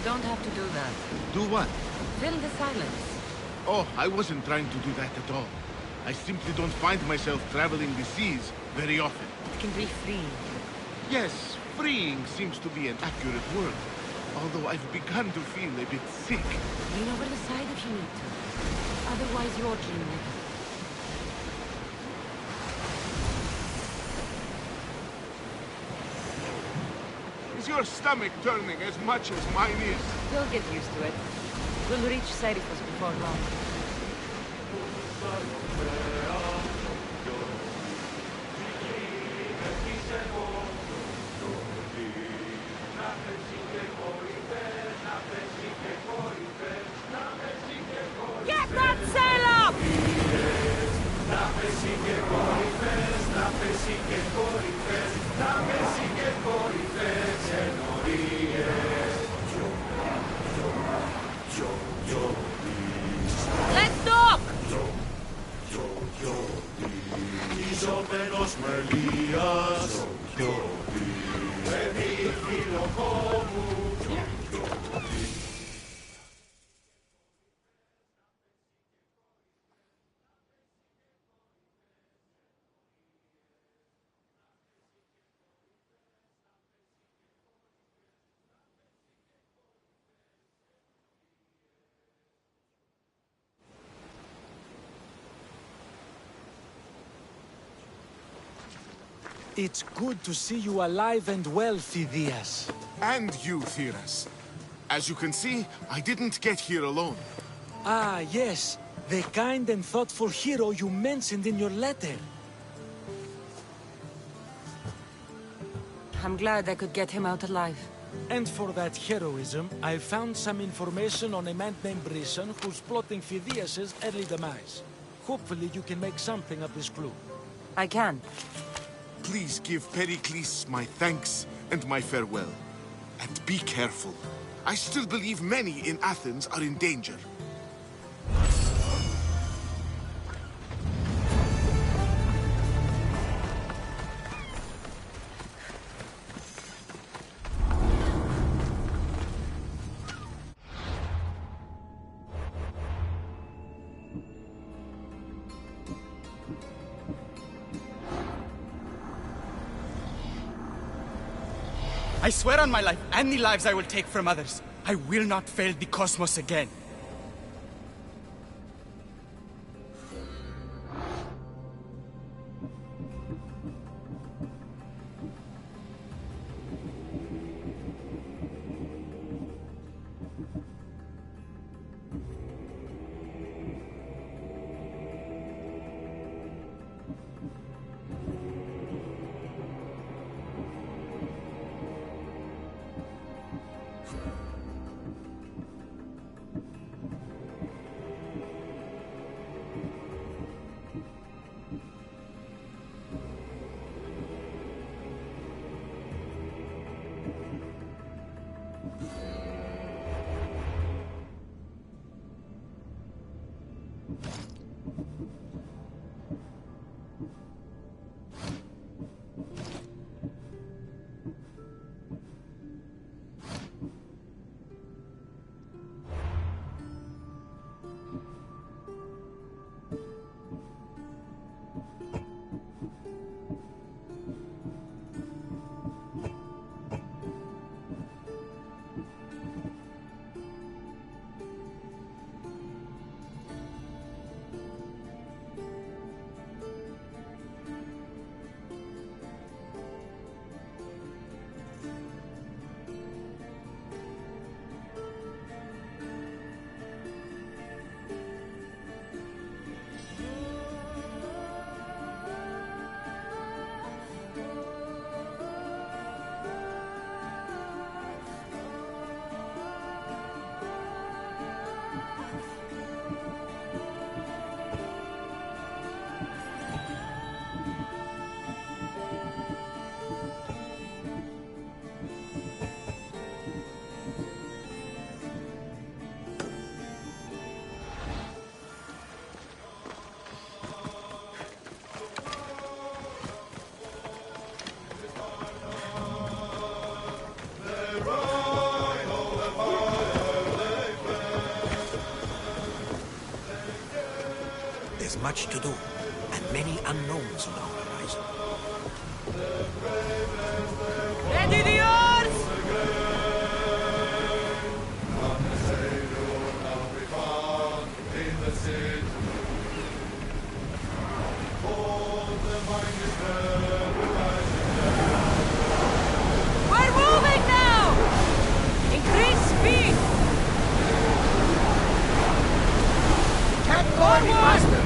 don't have to do that. Do what? Fill the silence. Oh, I wasn't trying to do that at all. I simply don't find myself traveling the seas very often. It can be freeing. Yes, freeing seems to be an accurate word. Although I've begun to feel a bit sick. Lean over the side if you need to. Otherwise, you're dreaming. Is your stomach turning as much as mine is? You'll get used to it. We'll reach Serifos before long. Get that sail up! Let's dock! It's good to see you alive and well, Phidias. And you, Theras. As you can see, I didn't get here alone. Ah, yes. The kind and thoughtful hero you mentioned in your letter. I'm glad I could get him out alive. And for that heroism, I found some information on a man named Brisson who's plotting Phidias' early demise. Hopefully you can make something of this clue. I can. Please give Pericles my thanks and my farewell. And be careful. I still believe many in Athens are in danger. I swear on my life and the lives I will take from others, I will not fail the cosmos again. There's much to do, and many unknowns on our horizon. Ready the oars! We're moving now! Increase speed! Can't go any faster!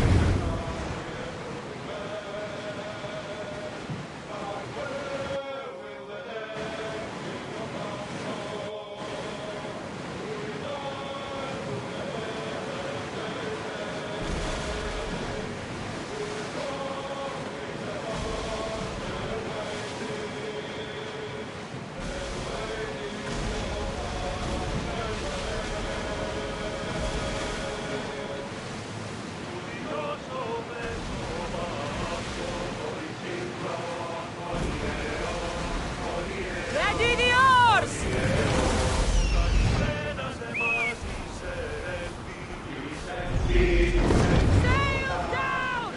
Ready the oars! Sails down!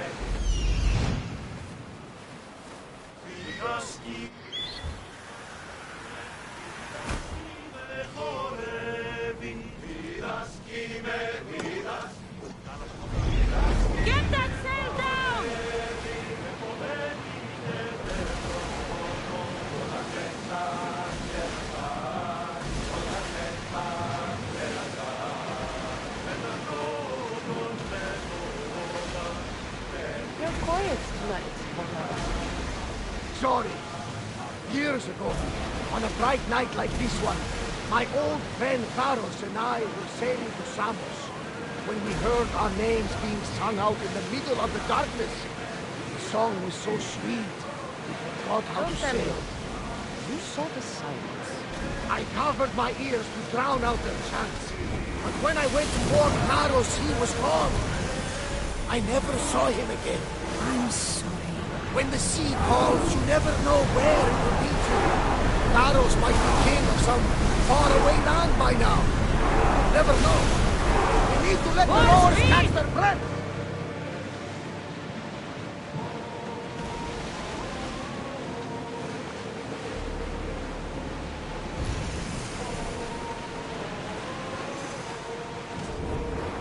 Get that sail down! You're quiet tonight, Sorry. Years ago, on a bright night like this one, my old friend Tharos and I were sailing to Samos when we heard our names being sung out in the middle of the darkness. The song was so sweet, we forgot how to sail. You saw the silence. I covered my ears to drown out the chants. But when I went toward Tharos, he was gone. I never saw him again. I'm sorry. When the sea calls, you never know where it will lead you. Tharos might be king of some faraway land by now. Never know. We need to let the rowers catch their breath.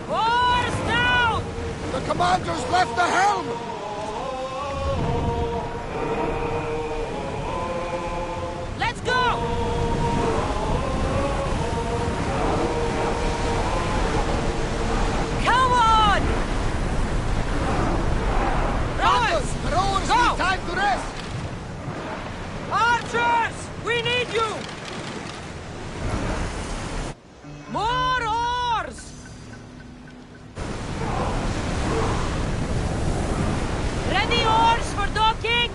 Oars down! The commander's left the helm! Let's go! Come on! Rowers! The rowers Go! need time to rest! Archers! We need you! More oars! Ready oars for docking?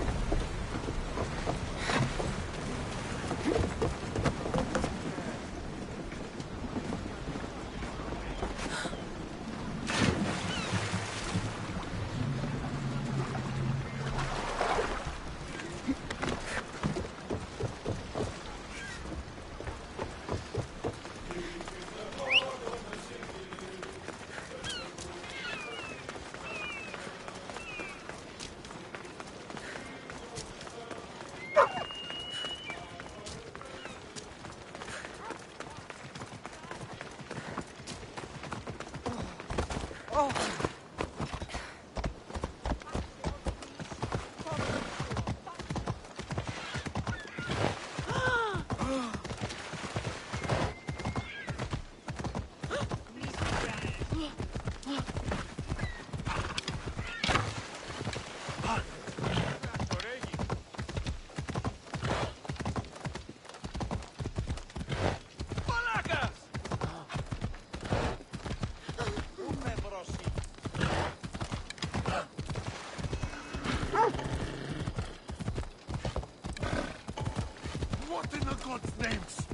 What in the god's names?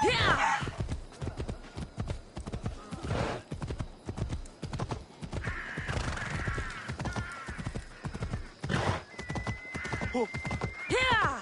Yeah! Yeah!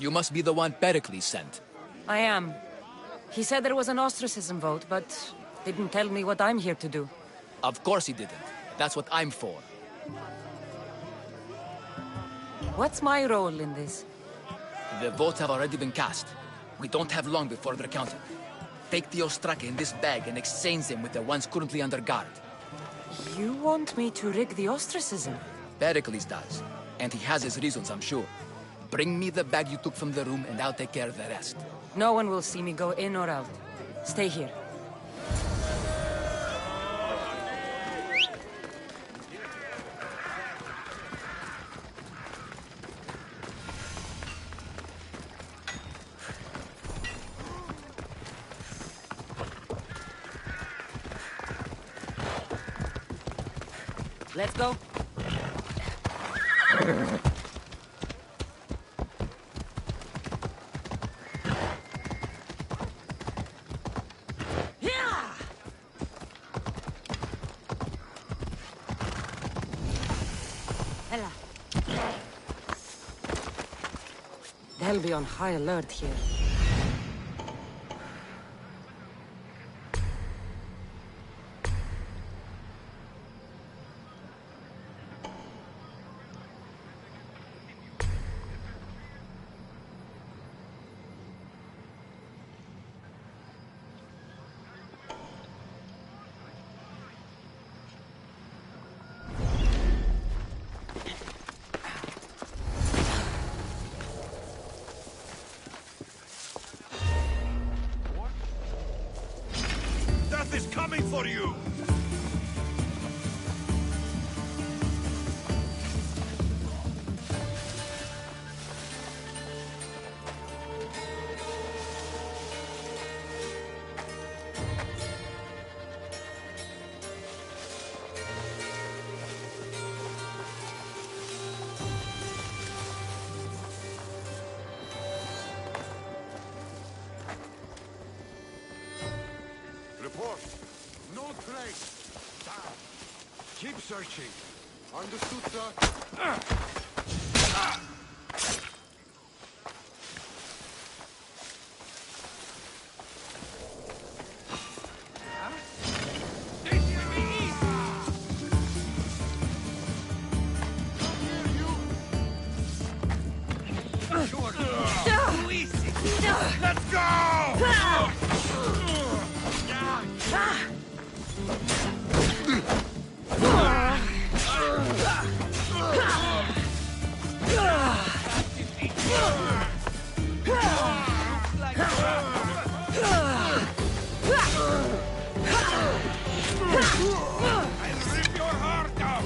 You must be the one Pericles sent. I am. He said there was an ostracism vote, but didn't tell me what I'm here to do. Of course he didn't. That's what I'm for. What's my role in this? The votes have already been cast. We don't have long before they're counted. Take the Ostraka in this bag and exchange them with the ones currently under guard. You want me to rig the ostracism? Pericles does. And he has his reasons, I'm sure. Bring me the bag you took from the room and I'll take care of the rest. No one will see me go in or out. Stay here. Let's go. They'll be on high alert here. Is coming for you! Report. No trace. Keep searching. Understood, sir. Let's go! I'll rip your heart out!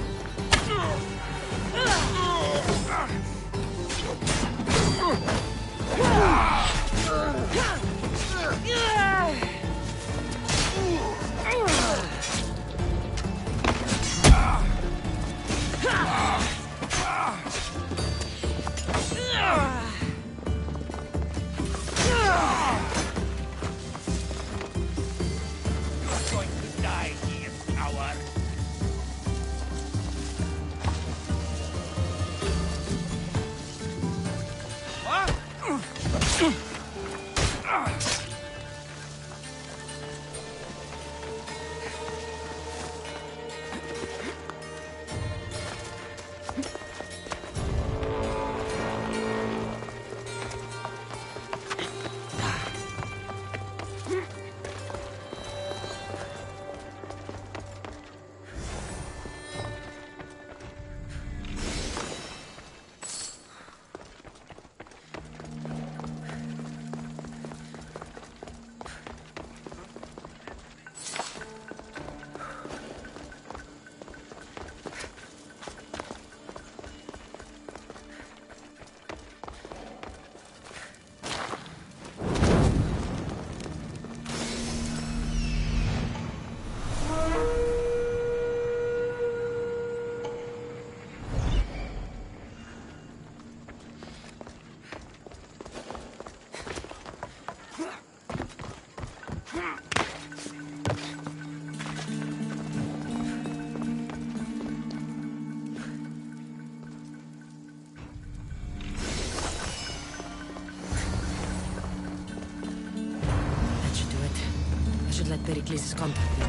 Pericles' contact know.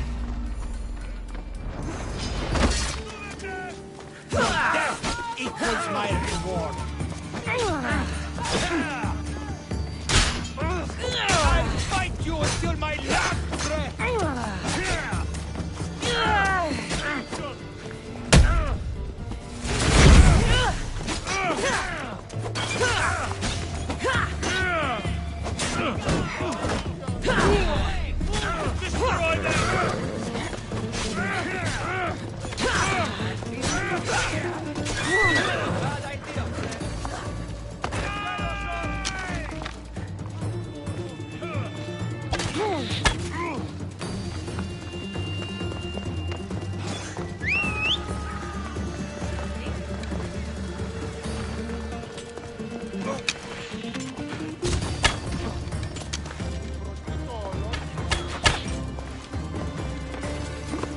Death equals my reward. I'll fight you until my last breath.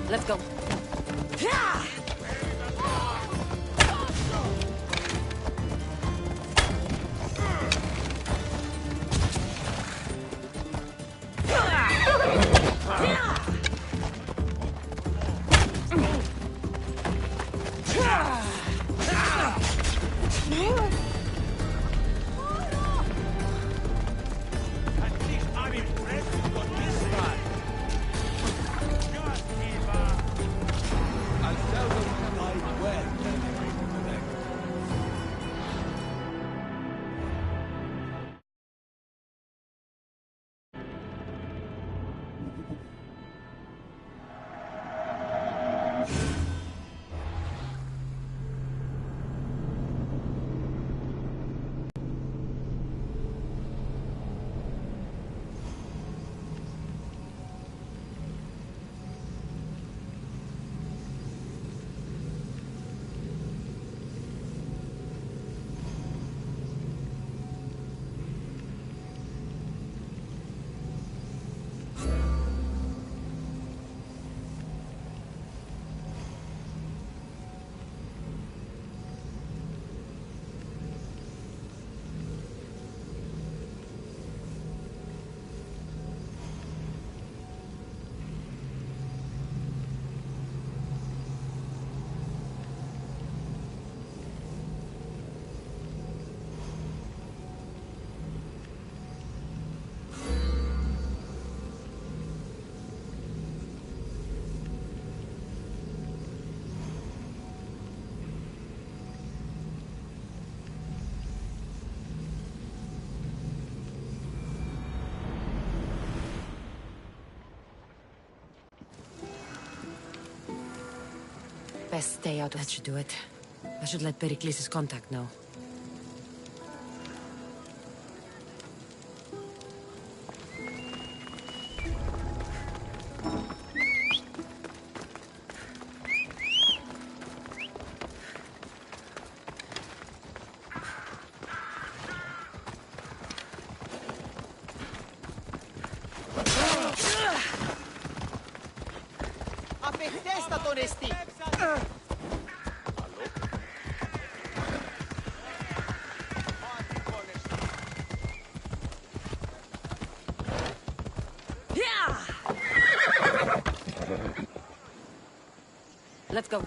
Let's go. Best stay out. That should do it. I should let Pericles' contact know. Let's go.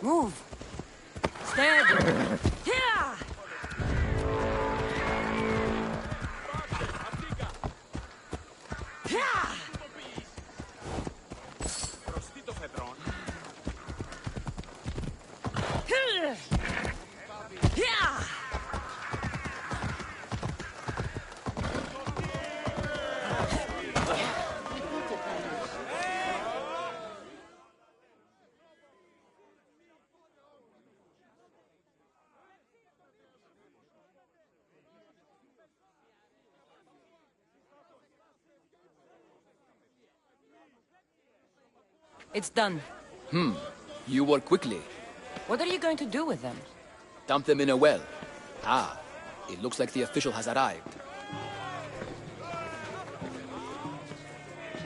Move! Steady! Yeah! It's done. You work quickly. What are you going to do with them? Dump them in a well. Ah, it looks like the official has arrived.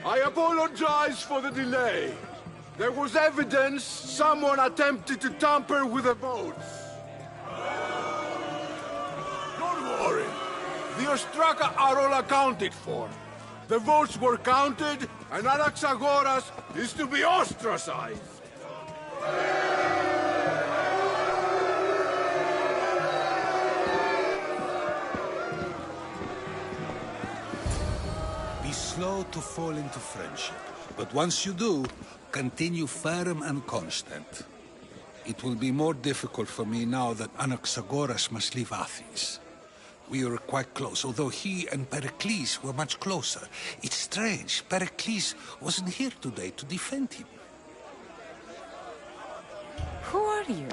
I apologize for the delay. There was evidence someone attempted to tamper with the votes. Don't worry. The Ostraka are all accounted for. The votes were counted, and Anaxagoras is to be ostracized. Be slow to fall into friendship, but once you do, continue firm and constant. It will be more difficult for me now that Anaxagoras must leave Athens. We were quite close, although he and Pericles were much closer. It's strange, Pericles wasn't here today to defend him. Who are you?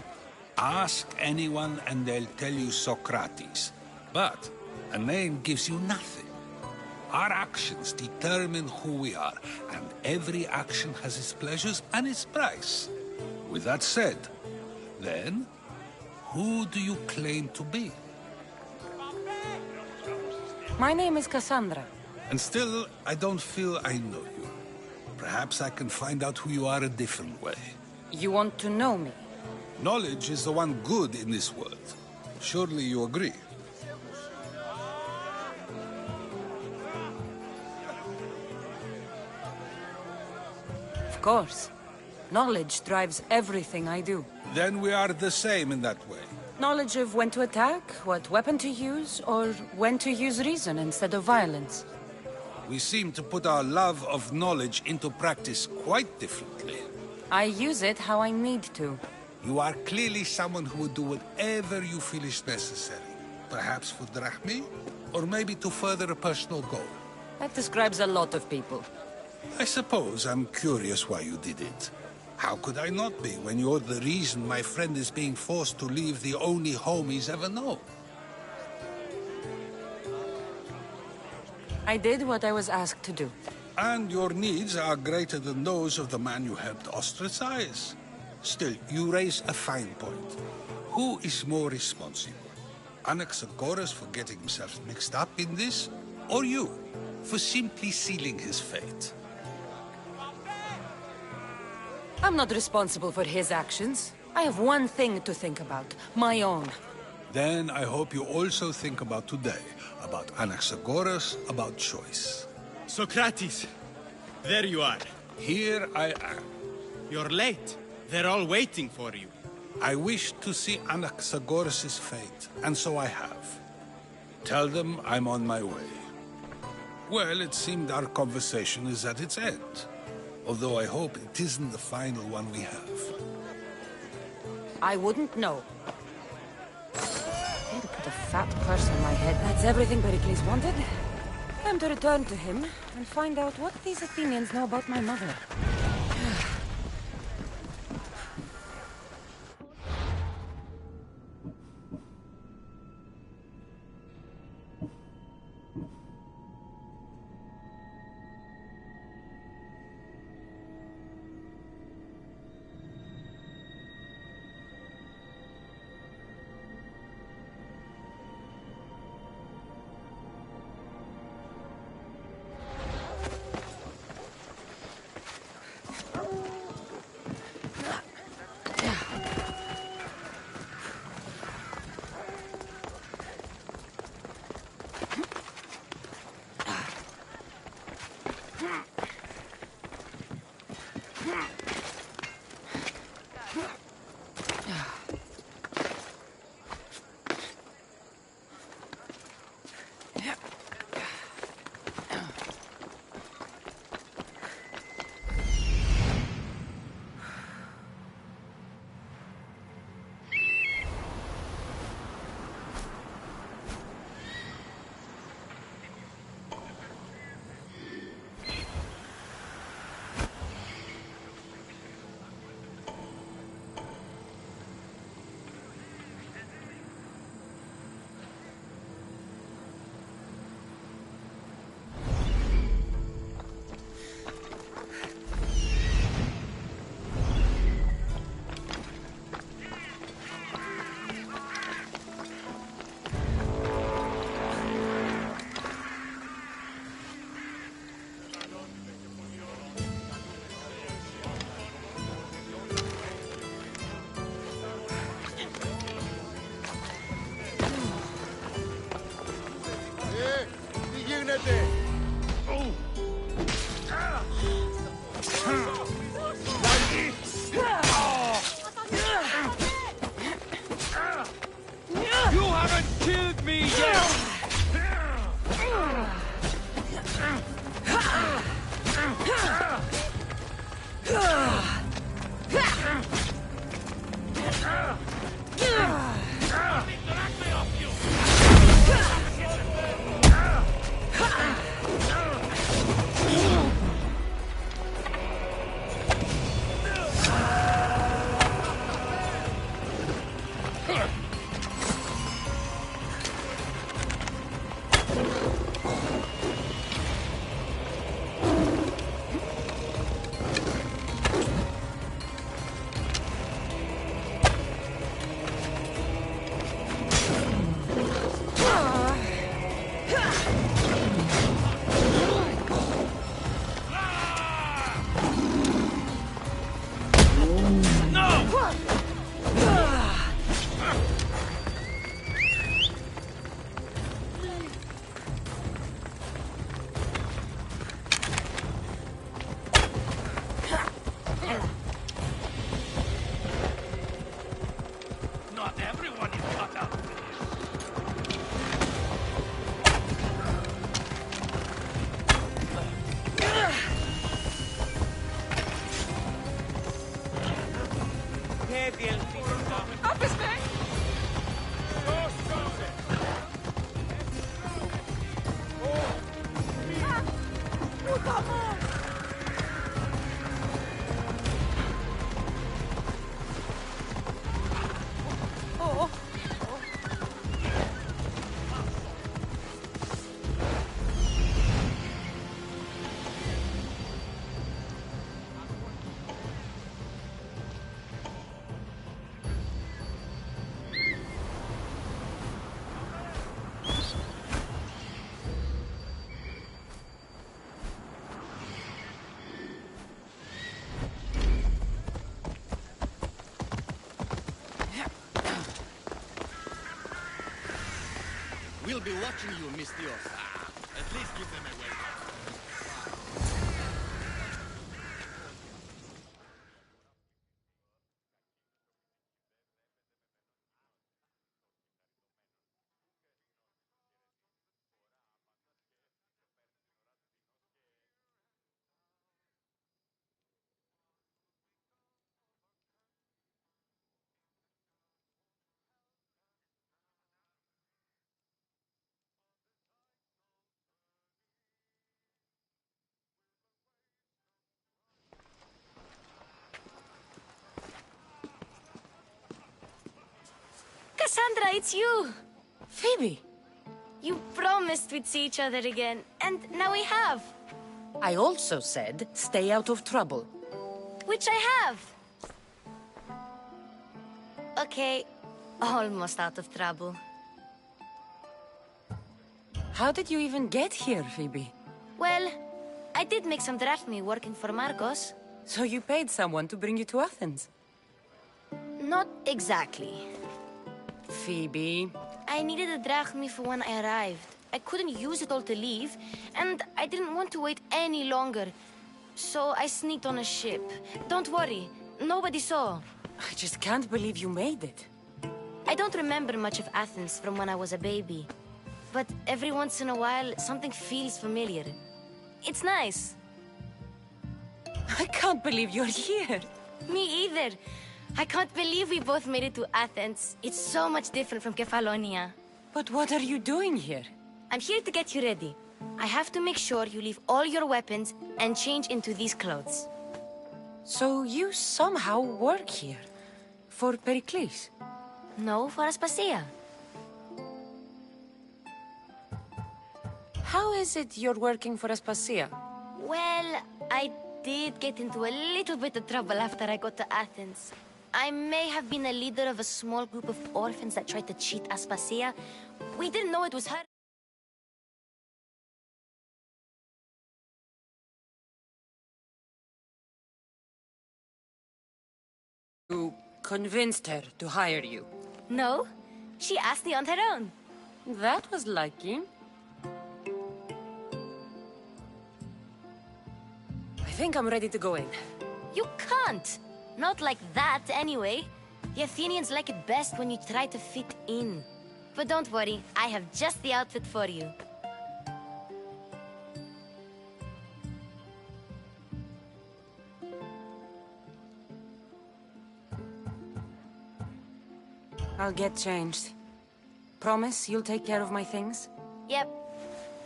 Ask anyone and they'll tell you Socrates. But a name gives you nothing. Our actions determine who we are, and every action has its pleasures and its price. With that said, then, who do you claim to be? My name is Cassandra. And still, I don't feel I know you. Perhaps I can find out who you are a different way. You want to know me? Knowledge is the one good in this world. Surely you agree? Of course. Knowledge drives everything I do. Then we are the same in that way. Knowledge of when to attack, what weapon to use, or when to use reason instead of violence. We seem to put our love of knowledge into practice quite differently. I use it how I need to. You are clearly someone who would do whatever you feel is necessary. Perhaps for drachmae, or maybe to further a personal goal. That describes a lot of people. I suppose I'm curious why you did it. How could I not be when you're the reason my friend is being forced to leave the only home he's ever known? I did what I was asked to do. And your needs are greater than those of the man you helped ostracize. Still, you raise a fine point. Who is more responsible? Anaxagoras for getting himself mixed up in this? Or you, for simply sealing his fate? I'm not responsible for his actions. I have one thing to think about, my own. Then I hope you also think about today, about Anaxagoras, about choice. Socrates, there you are. Here I am. You're late. They're all waiting for you. I wish to see Anaxagoras' fate, and so I have. Tell them I'm on my way. Well, it seemed our conversation is at its end. Although I hope it isn't the final one we have. I wouldn't know. They put a fat purse on my head. That's everything Pericles wanted. Time to return to him and find out what these Athenians know about my mother. You haven't killed me yet! Not everyone is cut out for We'll be watching you, Miss Dios. At least give them a welcome. Cassandra, it's you! Phoebe! You promised we'd see each other again, and now we have. I also said, stay out of trouble. Which I have. Okay, almost out of trouble. How did you even get here, Phoebe? Well, I did make some drachmi working for Marcos. So you paid someone to bring you to Athens? Not exactly. Phoebe... I needed a drachmi for when I arrived. I couldn't use it all to leave, and I didn't want to wait any longer. So I sneaked on a ship. Don't worry, nobody saw. I just can't believe you made it. I don't remember much of Athens from when I was a baby. But every once in a while, something feels familiar. It's nice. I can't believe you're here. Me either. I can't believe we both made it to Athens. It's so much different from Kefalonia. But what are you doing here? I'm here to get you ready. I have to make sure you leave all your weapons and change into these clothes. So you somehow work here? For Pericles? No, for Aspasia. How is it you're working for Aspasia? Well, I did get into a little bit of trouble after I got to Athens. I may have been a leader of a small group of orphans that tried to cheat Aspasia. We didn't know it was her. You convinced her to hire you? No, she asked me on her own. That was lucky. I think I'm ready to go in. You can't! Not like that, anyway. The Athenians like it best when you try to fit in. But don't worry, I have just the outfit for you. I'll get changed. Promise you'll take care of my things? Yep.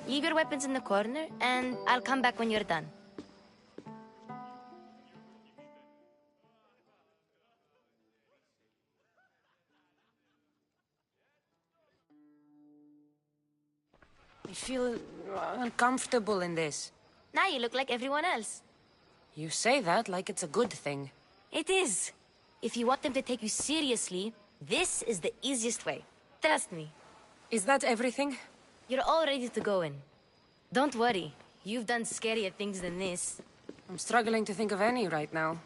Leave your weapons in the corner, and I'll come back when you're done. I feel uncomfortable in this. Now you look like everyone else. You say that like it's a good thing. It is. If you want them to take you seriously, this is the easiest way. Trust me. Is that everything? You're all ready to go in. Don't worry. You've done scarier things than this. I'm struggling to think of any right now.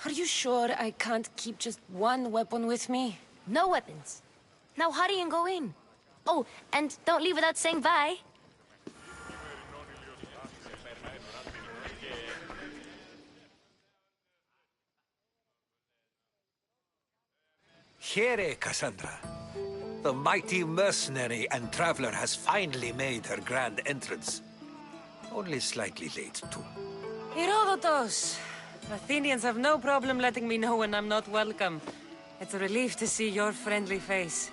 Are you sure I can't keep just one weapon with me? No weapons. Now hurry and go in. Oh, and don't leave without saying bye. Here, Cassandra. The mighty mercenary and traveler has finally made her grand entrance. Only slightly late, too. Herodotos! Athenians have no problem letting me know when I'm not welcome. It's a relief to see your friendly face.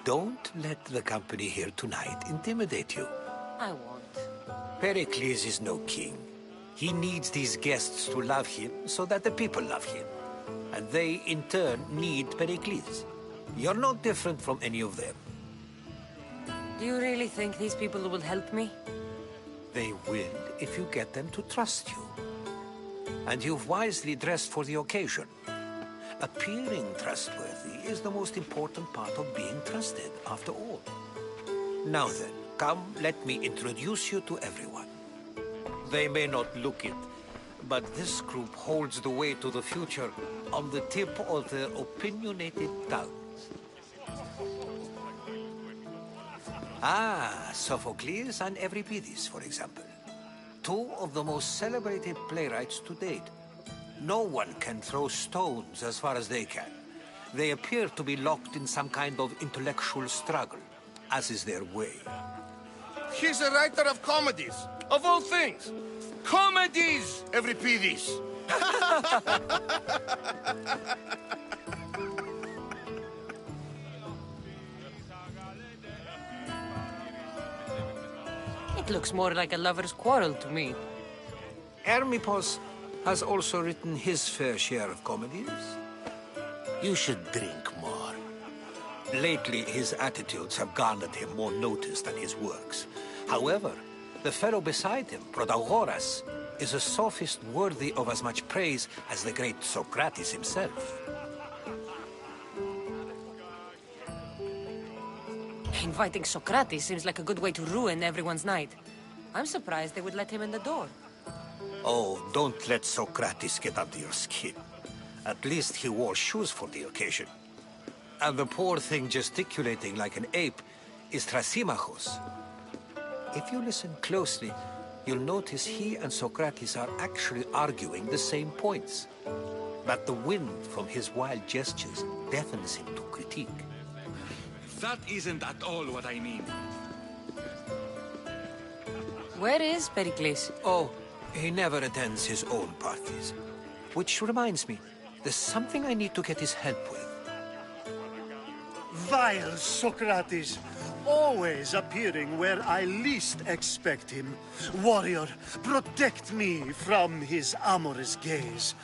Don't let the company here tonight intimidate you. I won't. Pericles is no king. He needs these guests to love him so that the people love him. And they, in turn, need Pericles. You're no different from any of them. Do you really think these people will help me? They will if you get them to trust you. And you've wisely dressed for the occasion. Appearing trustworthy is the most important part of being trusted, after all. Now then, come, let me introduce you to everyone. They may not look it, but this group holds the way to the future on the tip of their opinionated tongues. Ah, Sophocles and Euripides, for example. Two of the most celebrated playwrights to date. No one can throw stones as far as they can. They appear to be locked in some kind of intellectual struggle, as is their way. He's a writer of comedies, of all things. Comedies, Euripides. It looks more like a lover's quarrel to me. Hermippos has also written his fair share of comedies. You should drink more. Lately, his attitudes have garnered him more notice than his works. However, the fellow beside him, Protagoras, is a sophist worthy of as much praise as the great Socrates himself. Inviting Socrates seems like a good way to ruin everyone's night. I'm surprised they would let him in the door. Oh, don't let Socrates get under your skin. At least he wore shoes for the occasion. And the poor thing gesticulating like an ape is Thrasymachos. If you listen closely, you'll notice he and Socrates are actually arguing the same points. But the wind from his wild gestures deafens him to critique. That isn't at all what I mean. Where is Pericles? Oh, he never attends his own parties. Which reminds me, there's something I need to get his help with. Vile Socrates, always appearing where I least expect him. Warrior, protect me from his amorous gaze.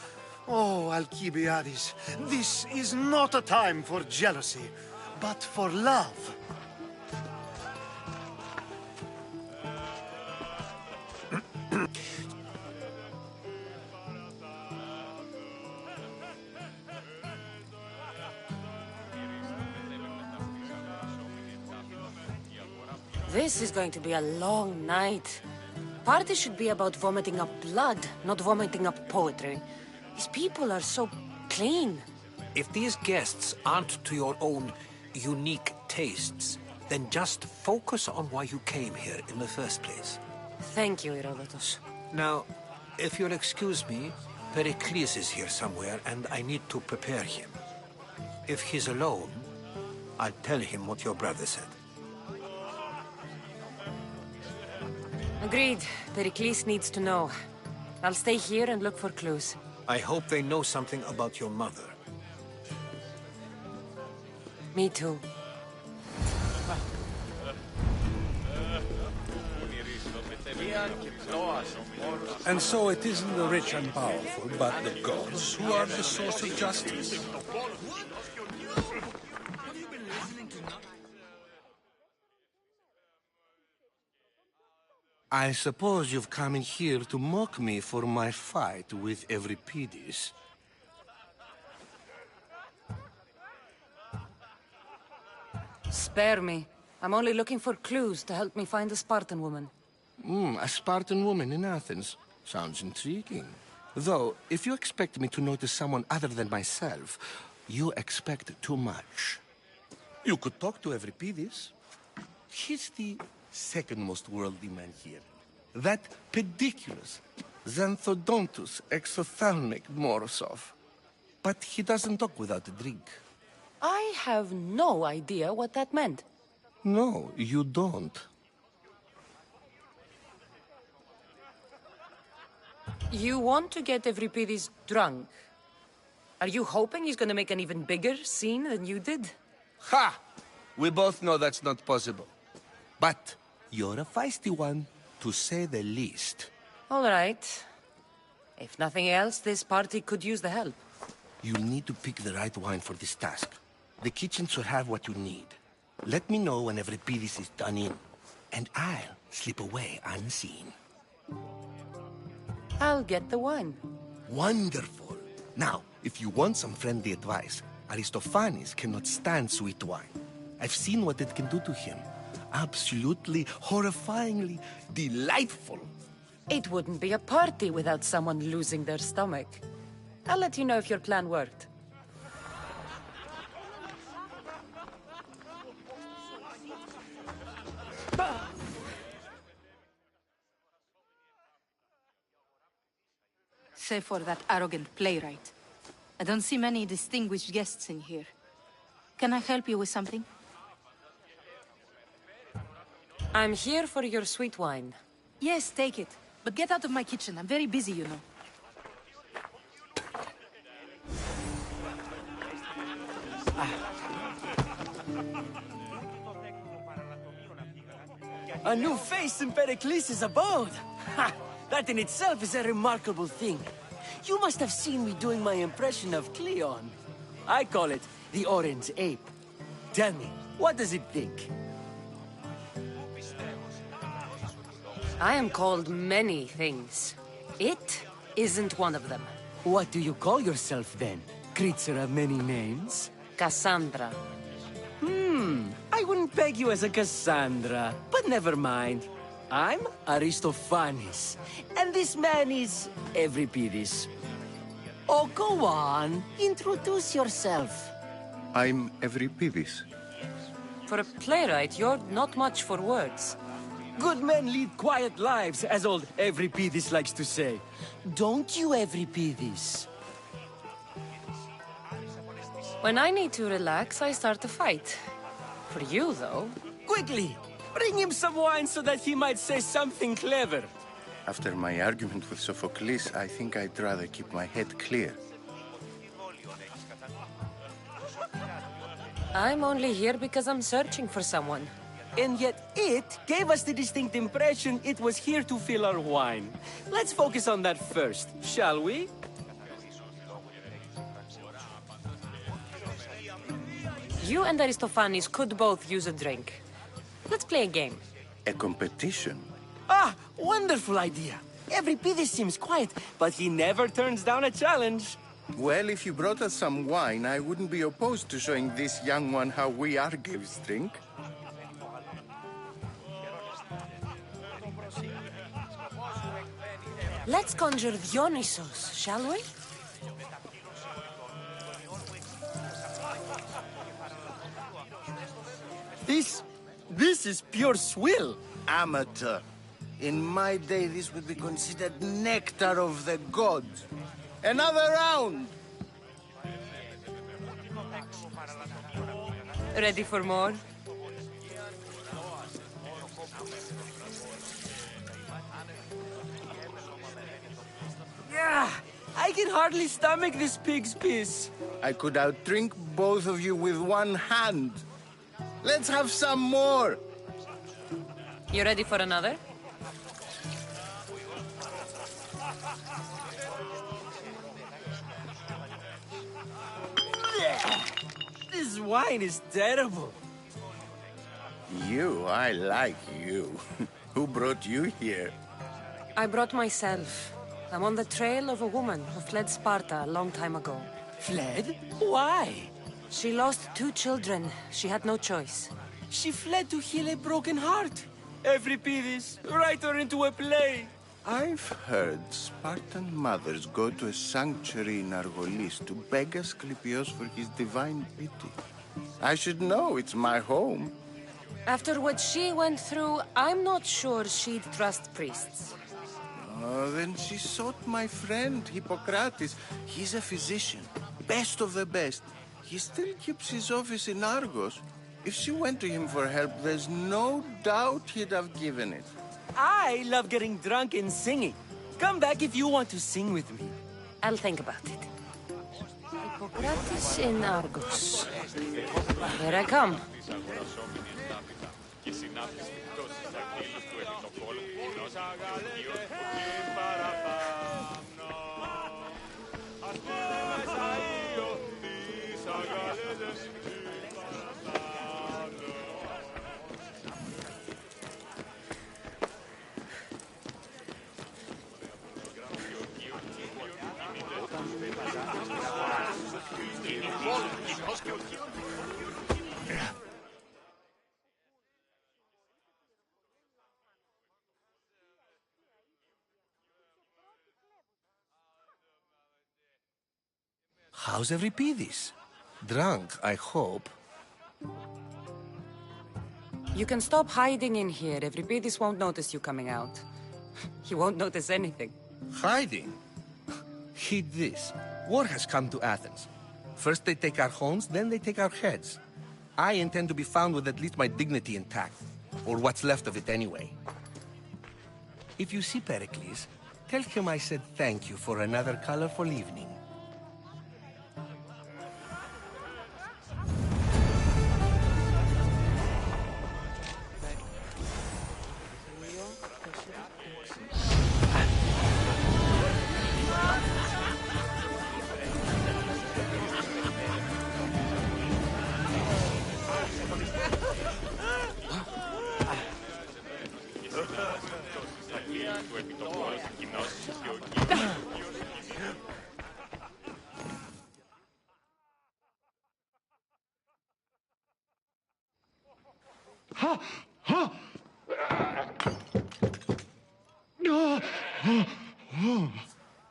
Oh, Alcibiades, this is not a time for jealousy, but for love. This is going to be a long night. Party should be about vomiting up blood, not vomiting up poetry. These people are so clean. If these guests aren't to your own unique tastes, then just focus on why you came here in the first place. Thank you, Herodotus. Now, If you'll excuse me, Pericles is here somewhere, and I need to prepare him. If he's alone, I'll tell him what your brother said. Agreed. Pericles needs to know. I'll stay here and look for clues. I hope they know something about your mother. Me too. And so it isn't the rich and powerful, but the gods who are the source of justice. I suppose you've come in here to mock me for my fight with Euripides. Spare me. I'm only looking for clues to help me find a Spartan woman. A Spartan woman in Athens. Sounds intriguing. Though, if you expect me to notice someone other than myself, you expect too much. You could talk to Euripides. He's the second most worldly man here. That pediculous, xanthodontus exophthalmic Morosov. But he doesn't talk without a drink. I have no idea what that meant. No, you don't. You want to get Euripides drunk? Are you hoping he's gonna make an even bigger scene than you did? Ha! We both know that's not possible. But you're a feisty one, to say the least. All right. If nothing else, this party could use the help. You'll need to pick the right wine for this task. The kitchen should have what you need. Let me know when Euripides is done in, and I'll slip away unseen. I'll get the wine. Wonderful. Now, if you want some friendly advice, Aristophanes cannot stand sweet wine. I've seen what it can do to him. Absolutely, horrifyingly delightful. It wouldn't be a party without someone losing their stomach. I'll let you know if your plan worked. Save for that arrogant playwright. I don't see many distinguished guests in here. Can I help you with something? I'm here for your sweet wine. Yes, take it. But get out of my kitchen. I'm very busy, you know. A new face in Pericles' abode! Ha! That in itself is a remarkable thing. You must have seen me doing my impression of Cleon. I call it the Orange Ape. Tell me, what does it think? I am called many things. It isn't one of them. What do you call yourself then? Creature of many names? Cassandra. I wouldn't peg you as a Cassandra, but never mind. I'm Aristophanes, and this man is Euripides. Oh, go on. Introduce yourself. I'm Euripides. For a playwright, you're not much for words. Good men lead quiet lives, as old Euripides likes to say. Don't you, Euripides? When I need to relax, I start a fight. For you, though... Quickly! Bring him some wine so that he might say something clever. After my argument with Sophocles, I think I'd rather keep my head clear. I'm only here because I'm searching for someone. And yet it gave us the distinct impression it was here to fill our wine. Let's focus on that first, shall we? You and Aristophanes could both use a drink. Let's play a game. A competition? Ah, wonderful idea. Euripides seems quiet, but he never turns down a challenge. Well, if you brought us some wine, I wouldn't be opposed to showing this young one how we Argives drink. Let's conjure Dionysos, shall we? This is pure swill. Amateur. In my day, this would be considered nectar of the gods. Another round! Ready for more? Yeah, I can hardly stomach this pig's piss. I could outdrink both of you with one hand. Let's have some more! You ready for another? This wine is terrible. I like you. Who brought you here? I brought myself. I'm on the trail of a woman who fled Sparta a long time ago. Fled? Why? She lost 2 children. She had no choice. She fled to heal a broken heart. Euripides, write her into a play. I've heard Spartan mothers go to a sanctuary in Argolis to beg Asclepios for his divine pity. I should know, it's my home. After what she went through, I'm not sure she'd trust priests. Oh, then she sought my friend, Hippocrates. He's a physician, best of the best. He still keeps his office in Argos. If she went to him for help, there's no doubt he'd have given it. I love getting drunk and singing. Come back if you want to sing with me. I'll think about it. Hippocrates in Argos. Here I come. How's Euripides? Drunk, I hope. You can stop hiding in here. Euripides won't notice you coming out. He won't notice anything. Hiding? Heed this. War has come to Athens. First they take our homes, then they take our heads. I intend to be found with at least my dignity intact. Or what's left of it anyway. If you see Pericles, tell him I said thank you for another colorful evening.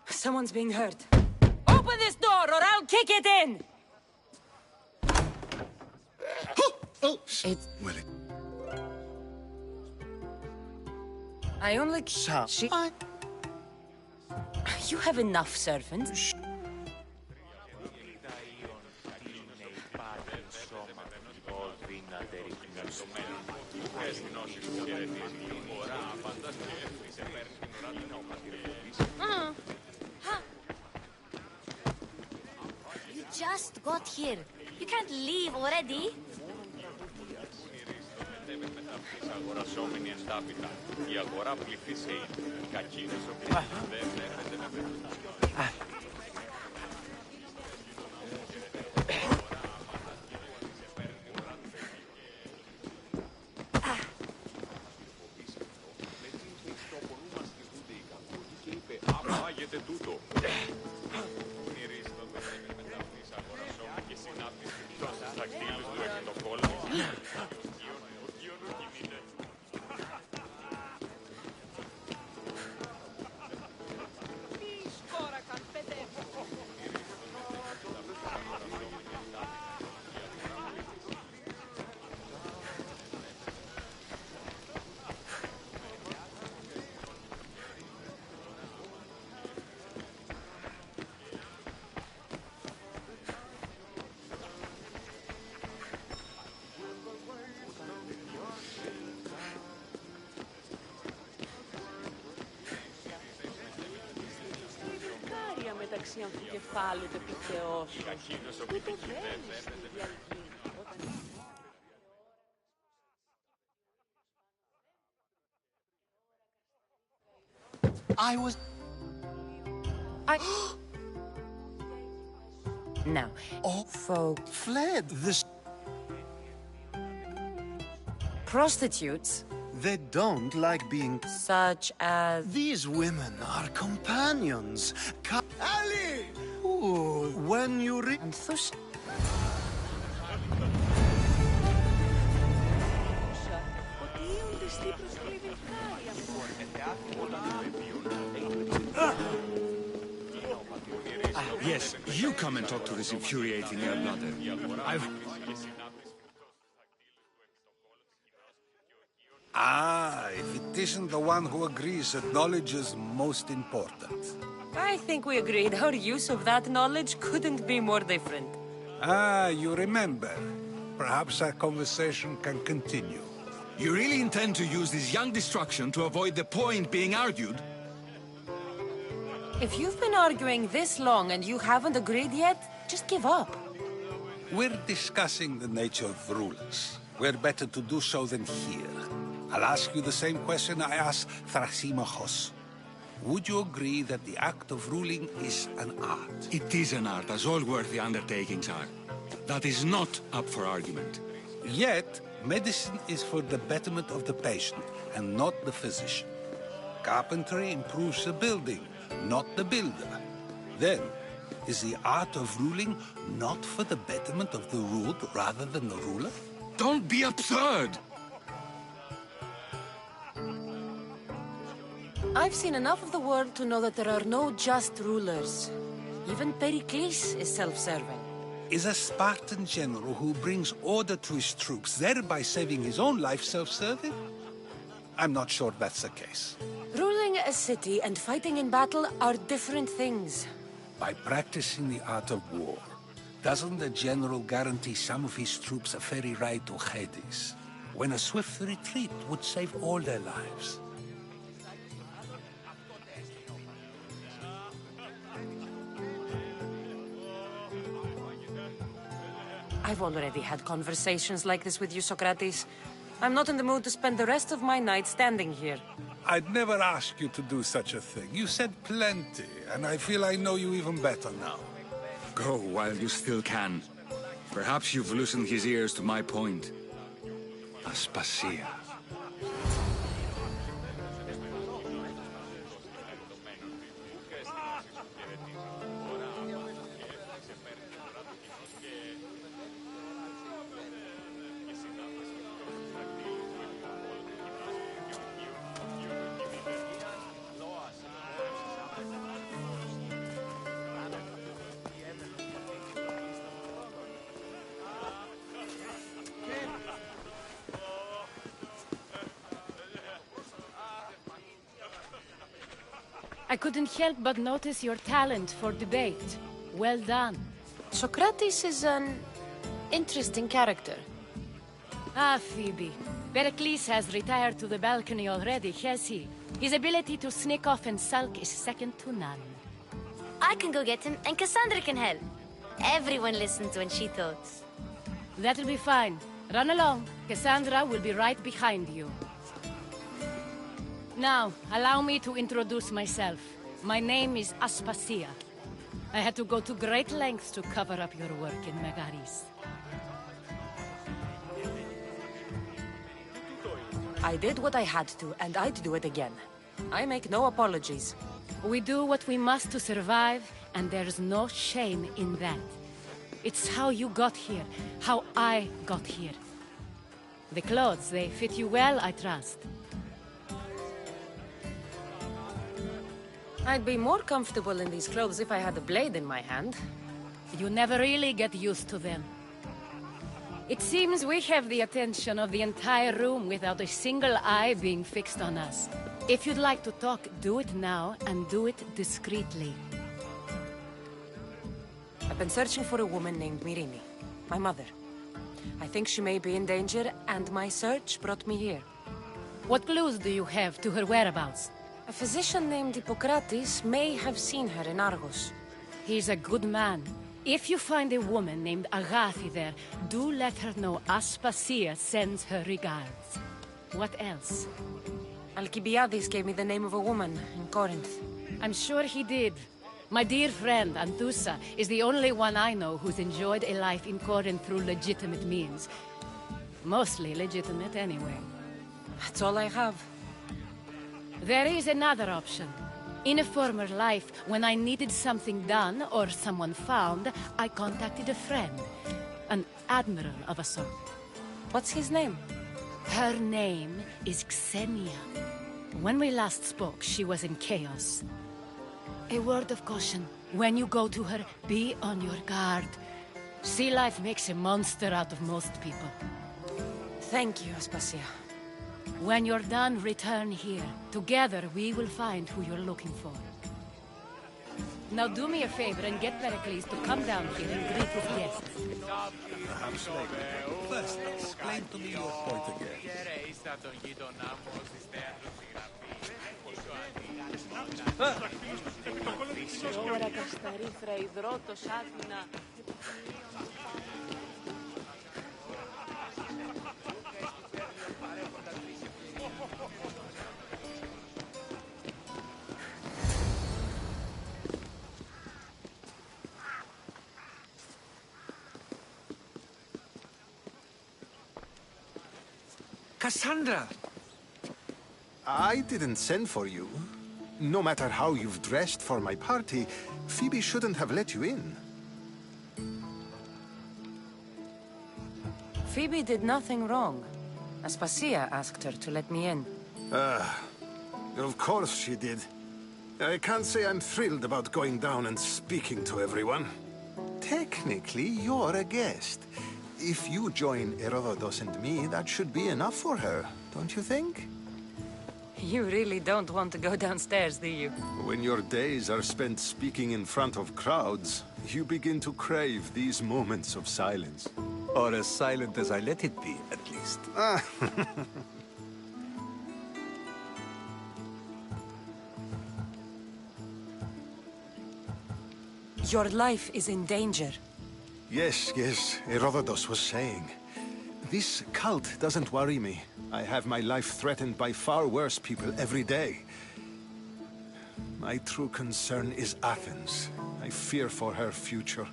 Someone's being hurt. Open this door or I'll kick it in! It's... I only... She... You have enough servants. You just got here. You can't leave already. αξίαν του κεφάλου του επιθεώσου. I was... Now, folk fled. This... Prostitutes? They don't like being... Such as... These women are companions. Ali! Ooh, when you re... Yes, you come and talk to this infuriating air-blooder. If it isn't the one who agrees that knowledge is most important. I think we agreed our use of that knowledge couldn't be more different. You remember. Perhaps our conversation can continue. You really intend to use this young destruction to avoid the point being argued? If you've been arguing this long and you haven't agreed yet, just give up. We're discussing the nature of rulers. We're better to do so than here. I'll ask you the same question I asked Thrasimachos. Would you agree that the act of ruling is an art? It is an art, as all worthy undertakings are. That is not up for argument. Yet, medicine is for the betterment of the patient, and not the physician. Carpentry improves the building, not the builder. Then, is the art of ruling not for the betterment of the ruled rather than the ruler? Don't be absurd! I've seen enough of the world to know that there are no just rulers. Even Pericles is self-serving. Is a Spartan general who brings order to his troops, thereby saving his own life, self-serving? I'm not sure that's the case. Ruling a city and fighting in battle are different things. By practicing the art of war, doesn't the general guarantee some of his troops a ferry ride to Hades, when a swift retreat would save all their lives? I've already had conversations like this with you, Socrates. I'm not in the mood to spend the rest of my night standing here. I'd never ask you to do such a thing. You said plenty, and I feel I know you even better now. Go while you still can. Perhaps you've loosened his ears to my point. Aspasia. I couldn't help but notice your talent for debate. Well done. Socrates is an interesting character. Ah, Phoebe. Pericles has retired to the balcony already, has he? His ability to sneak off and sulk is second to none. I can go get him, and Cassandra can help. Everyone listens when she talks. That'll be fine. Run along. Cassandra will be right behind you. Now, allow me to introduce myself. My name is Aspasia. I had to go to great lengths to cover up your work in Megaris. I did what I had to, and I'd do it again. I make no apologies. We do what we must to survive, and there's no shame in that. It's how you got here, how I got here. The clothes, they fit you well, I trust. I'd be more comfortable in these clothes if I had a blade in my hand. You never really get used to them. It seems we have the attention of the entire room without a single eye being fixed on us. If you'd like to talk, do it now, and do it discreetly. I've been searching for a woman named Myrine, my mother. I think she may be in danger, and my search brought me here. What clues do you have to her whereabouts? A physician named Hippocrates may have seen her in Argos. He's a good man. If you find a woman named Agathi there, do let her know Aspasia sends her regards. What else? Alcibiades gave me the name of a woman in Corinth. I'm sure he did. My dear friend, Anthusa, is the only one I know who's enjoyed a life in Corinth through legitimate means. Mostly legitimate, anyway. That's all I have. There is another option. In a former life, when I needed something done or someone found, I contacted a friend. An admiral of a sort. What's his name? Her name is Xenia. When we last spoke, she was in chaos. A word of caution. When you go to her, be on your guard. Sea life makes a monster out of most people. Thank you, Aspasia. When you're done, return here. Together, we will find who you're looking for. Now do me a favor and get Pericles to come down here and greet his guests. Perhaps later. First, explain to me your point again. Cassandra! I didn't send for you. No matter how you've dressed for my party, Phoebe shouldn't have let you in. Phoebe did nothing wrong. Aspasia asked her to let me in. Of course she did. I can't say I'm thrilled about going down and speaking to everyone. Technically, you're a guest. If you join Herodotus and me, that should be enough for her, don't you think? You really don't want to go downstairs, do you? When your days are spent speaking in front of crowds, you begin to crave these moments of silence. Or as silent as I let it be, at least. Your life is in danger. Yes, Herodotus was saying. This cult doesn't worry me. I have my life threatened by far worse people every day. My true concern is Athens. I fear for her future.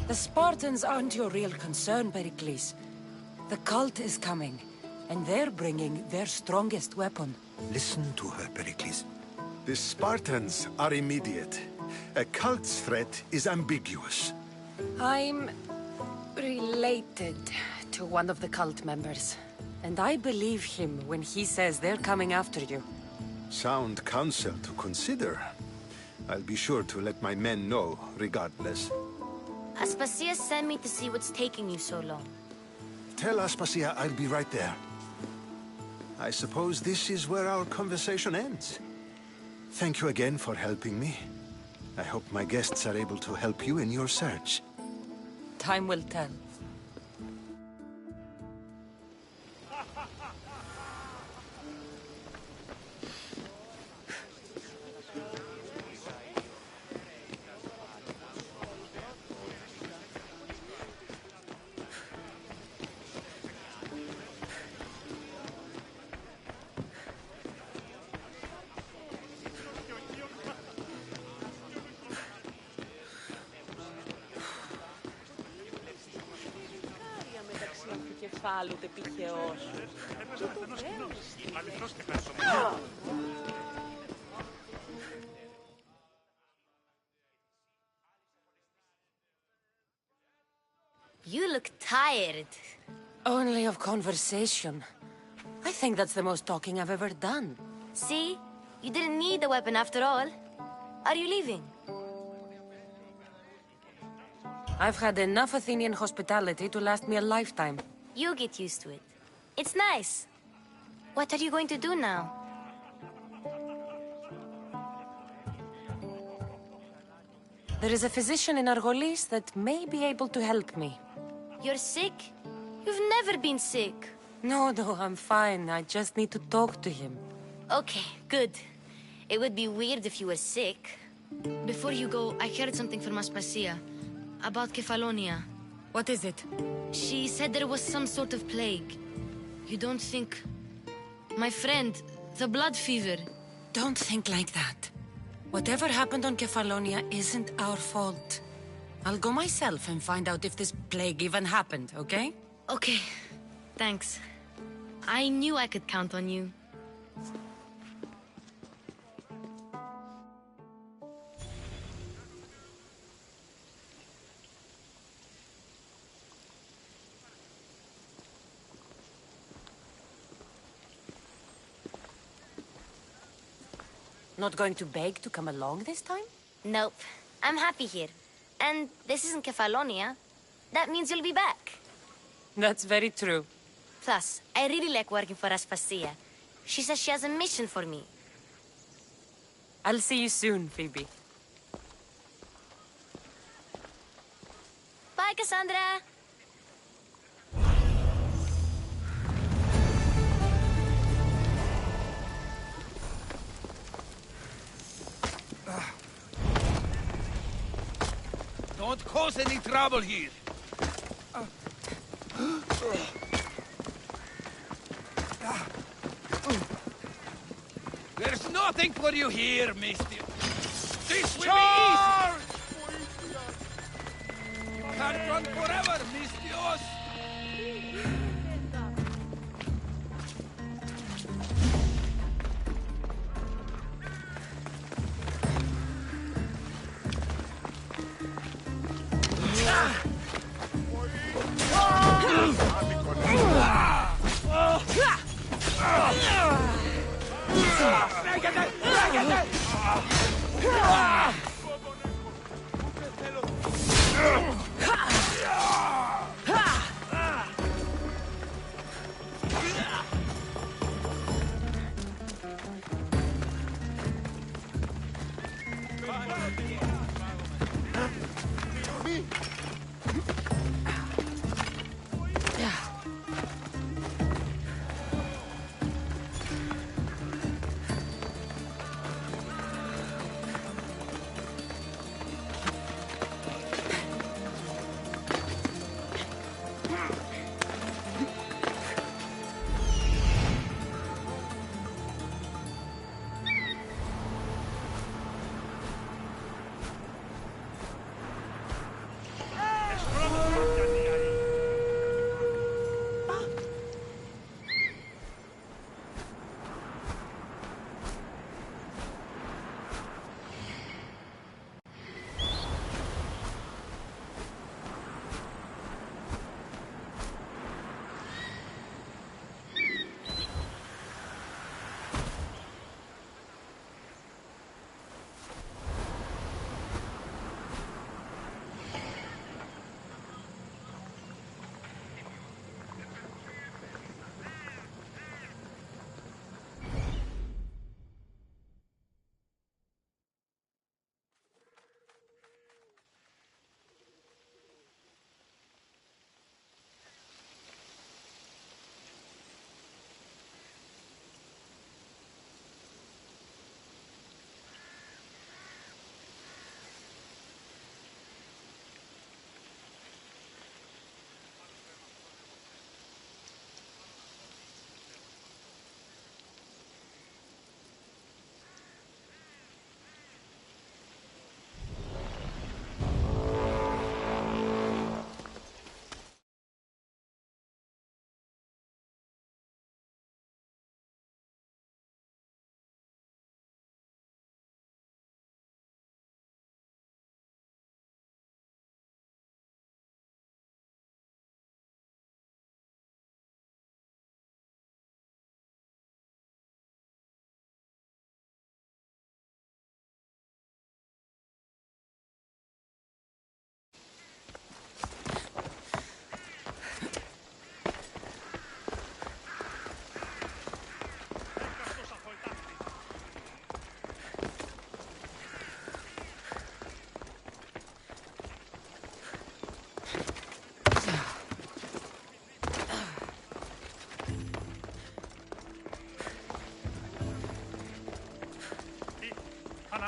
The Spartans aren't your real concern, Pericles. The cult is coming, and they're bringing their strongest weapon. Listen to her, Pericles. The Spartans are immediate. A cult's threat is ambiguous. I'm related to one of the cult members, and I believe him when he says they're coming after you. Sound counsel to consider. I'll be sure to let my men know, regardless. Aspasia sent me to see what's taking you so long. Tell Aspasia I'll be right there. I suppose this is where our conversation ends. Thank you again for helping me. I hope my guests are able to help you in your search. Time will tell. You look tired. Only of conversation. I think that's the most talking I've ever done. See? You didn't need the weapon after all. Are you leaving? I've had enough Athenian hospitality to last me a lifetime. You get used to it. It's nice. What are you going to do now? There is a physician in Argolis that may be able to help me. You're sick? You've never been sick. No, I'm fine. I just need to talk to him. Okay, good. It would be weird if you were sick. Before you go, I heard something from Aspasia. About Kefalonia. What is it? She said there was some sort of plague. You don't think... My friend, the blood fever. Don't think like that. Whatever happened on Kefalonia isn't our fault. I'll go myself and find out if this plague even happened, okay? Okay. Thanks. I knew I could count on you. Not going to beg to come along this time? Nope. I'm happy here. And this isn't Kefalonia. That means you'll be back. That's very true. Plus, I really like working for Aspasia. She says she has a mission for me. I'll see you soon, Phoebe. Bye, Cassandra! Don't cause any trouble here. There's nothing for you here, mister. This will be easy. Can't run forever, mistios.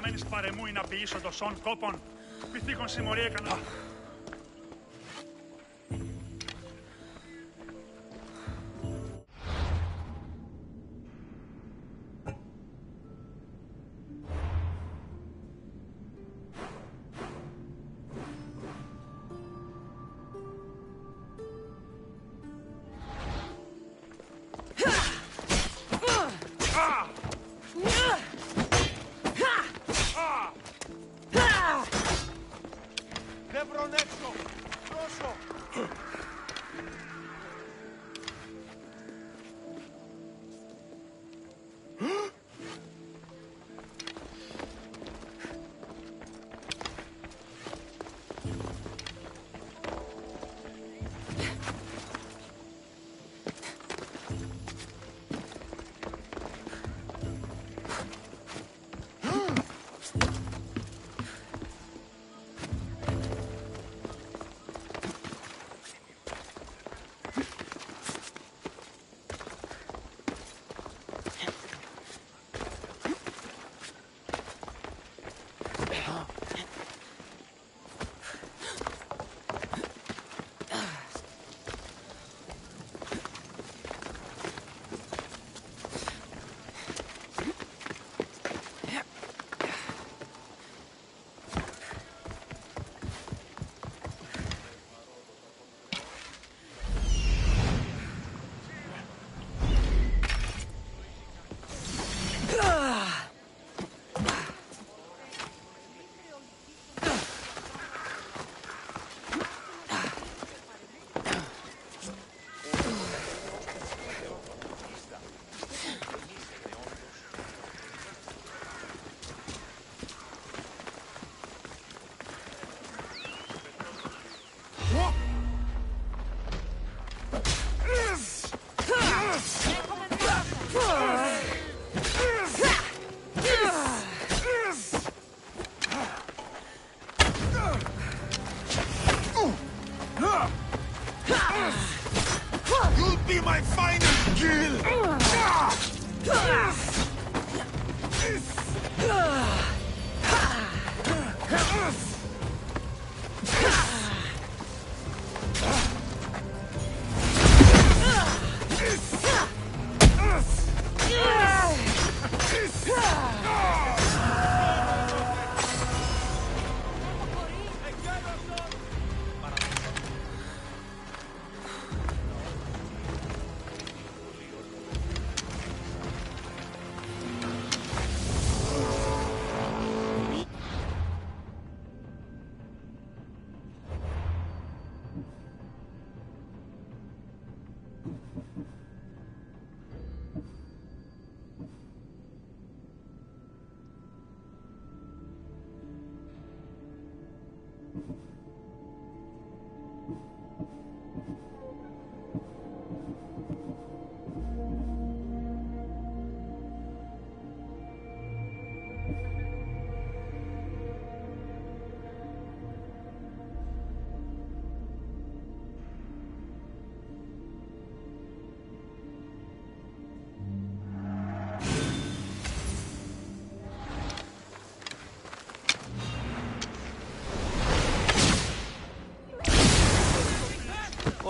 παραμένεις παρεμού ή να ποιήσω το σον κόπον. Πυθίκον συμμορία έκανα.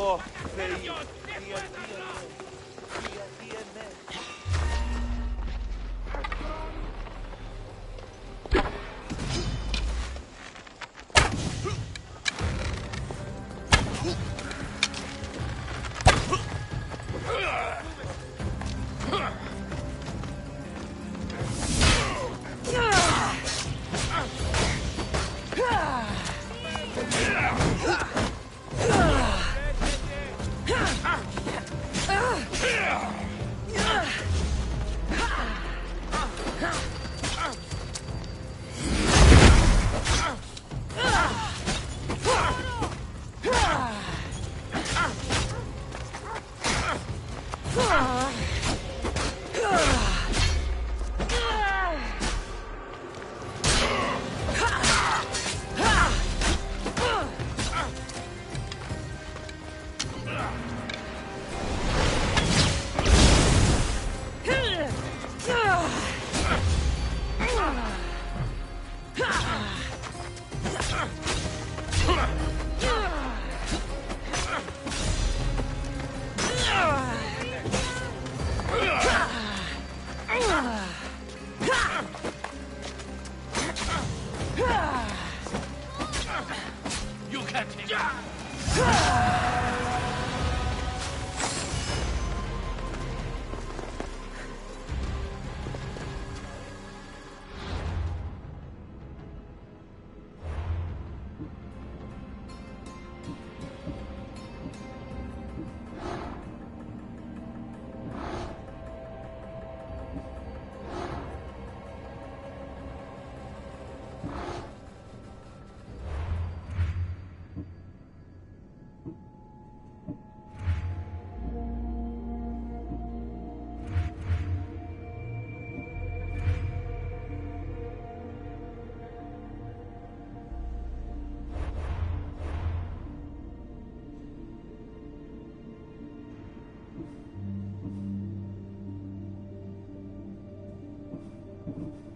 Oh, Ah! You can't take it. You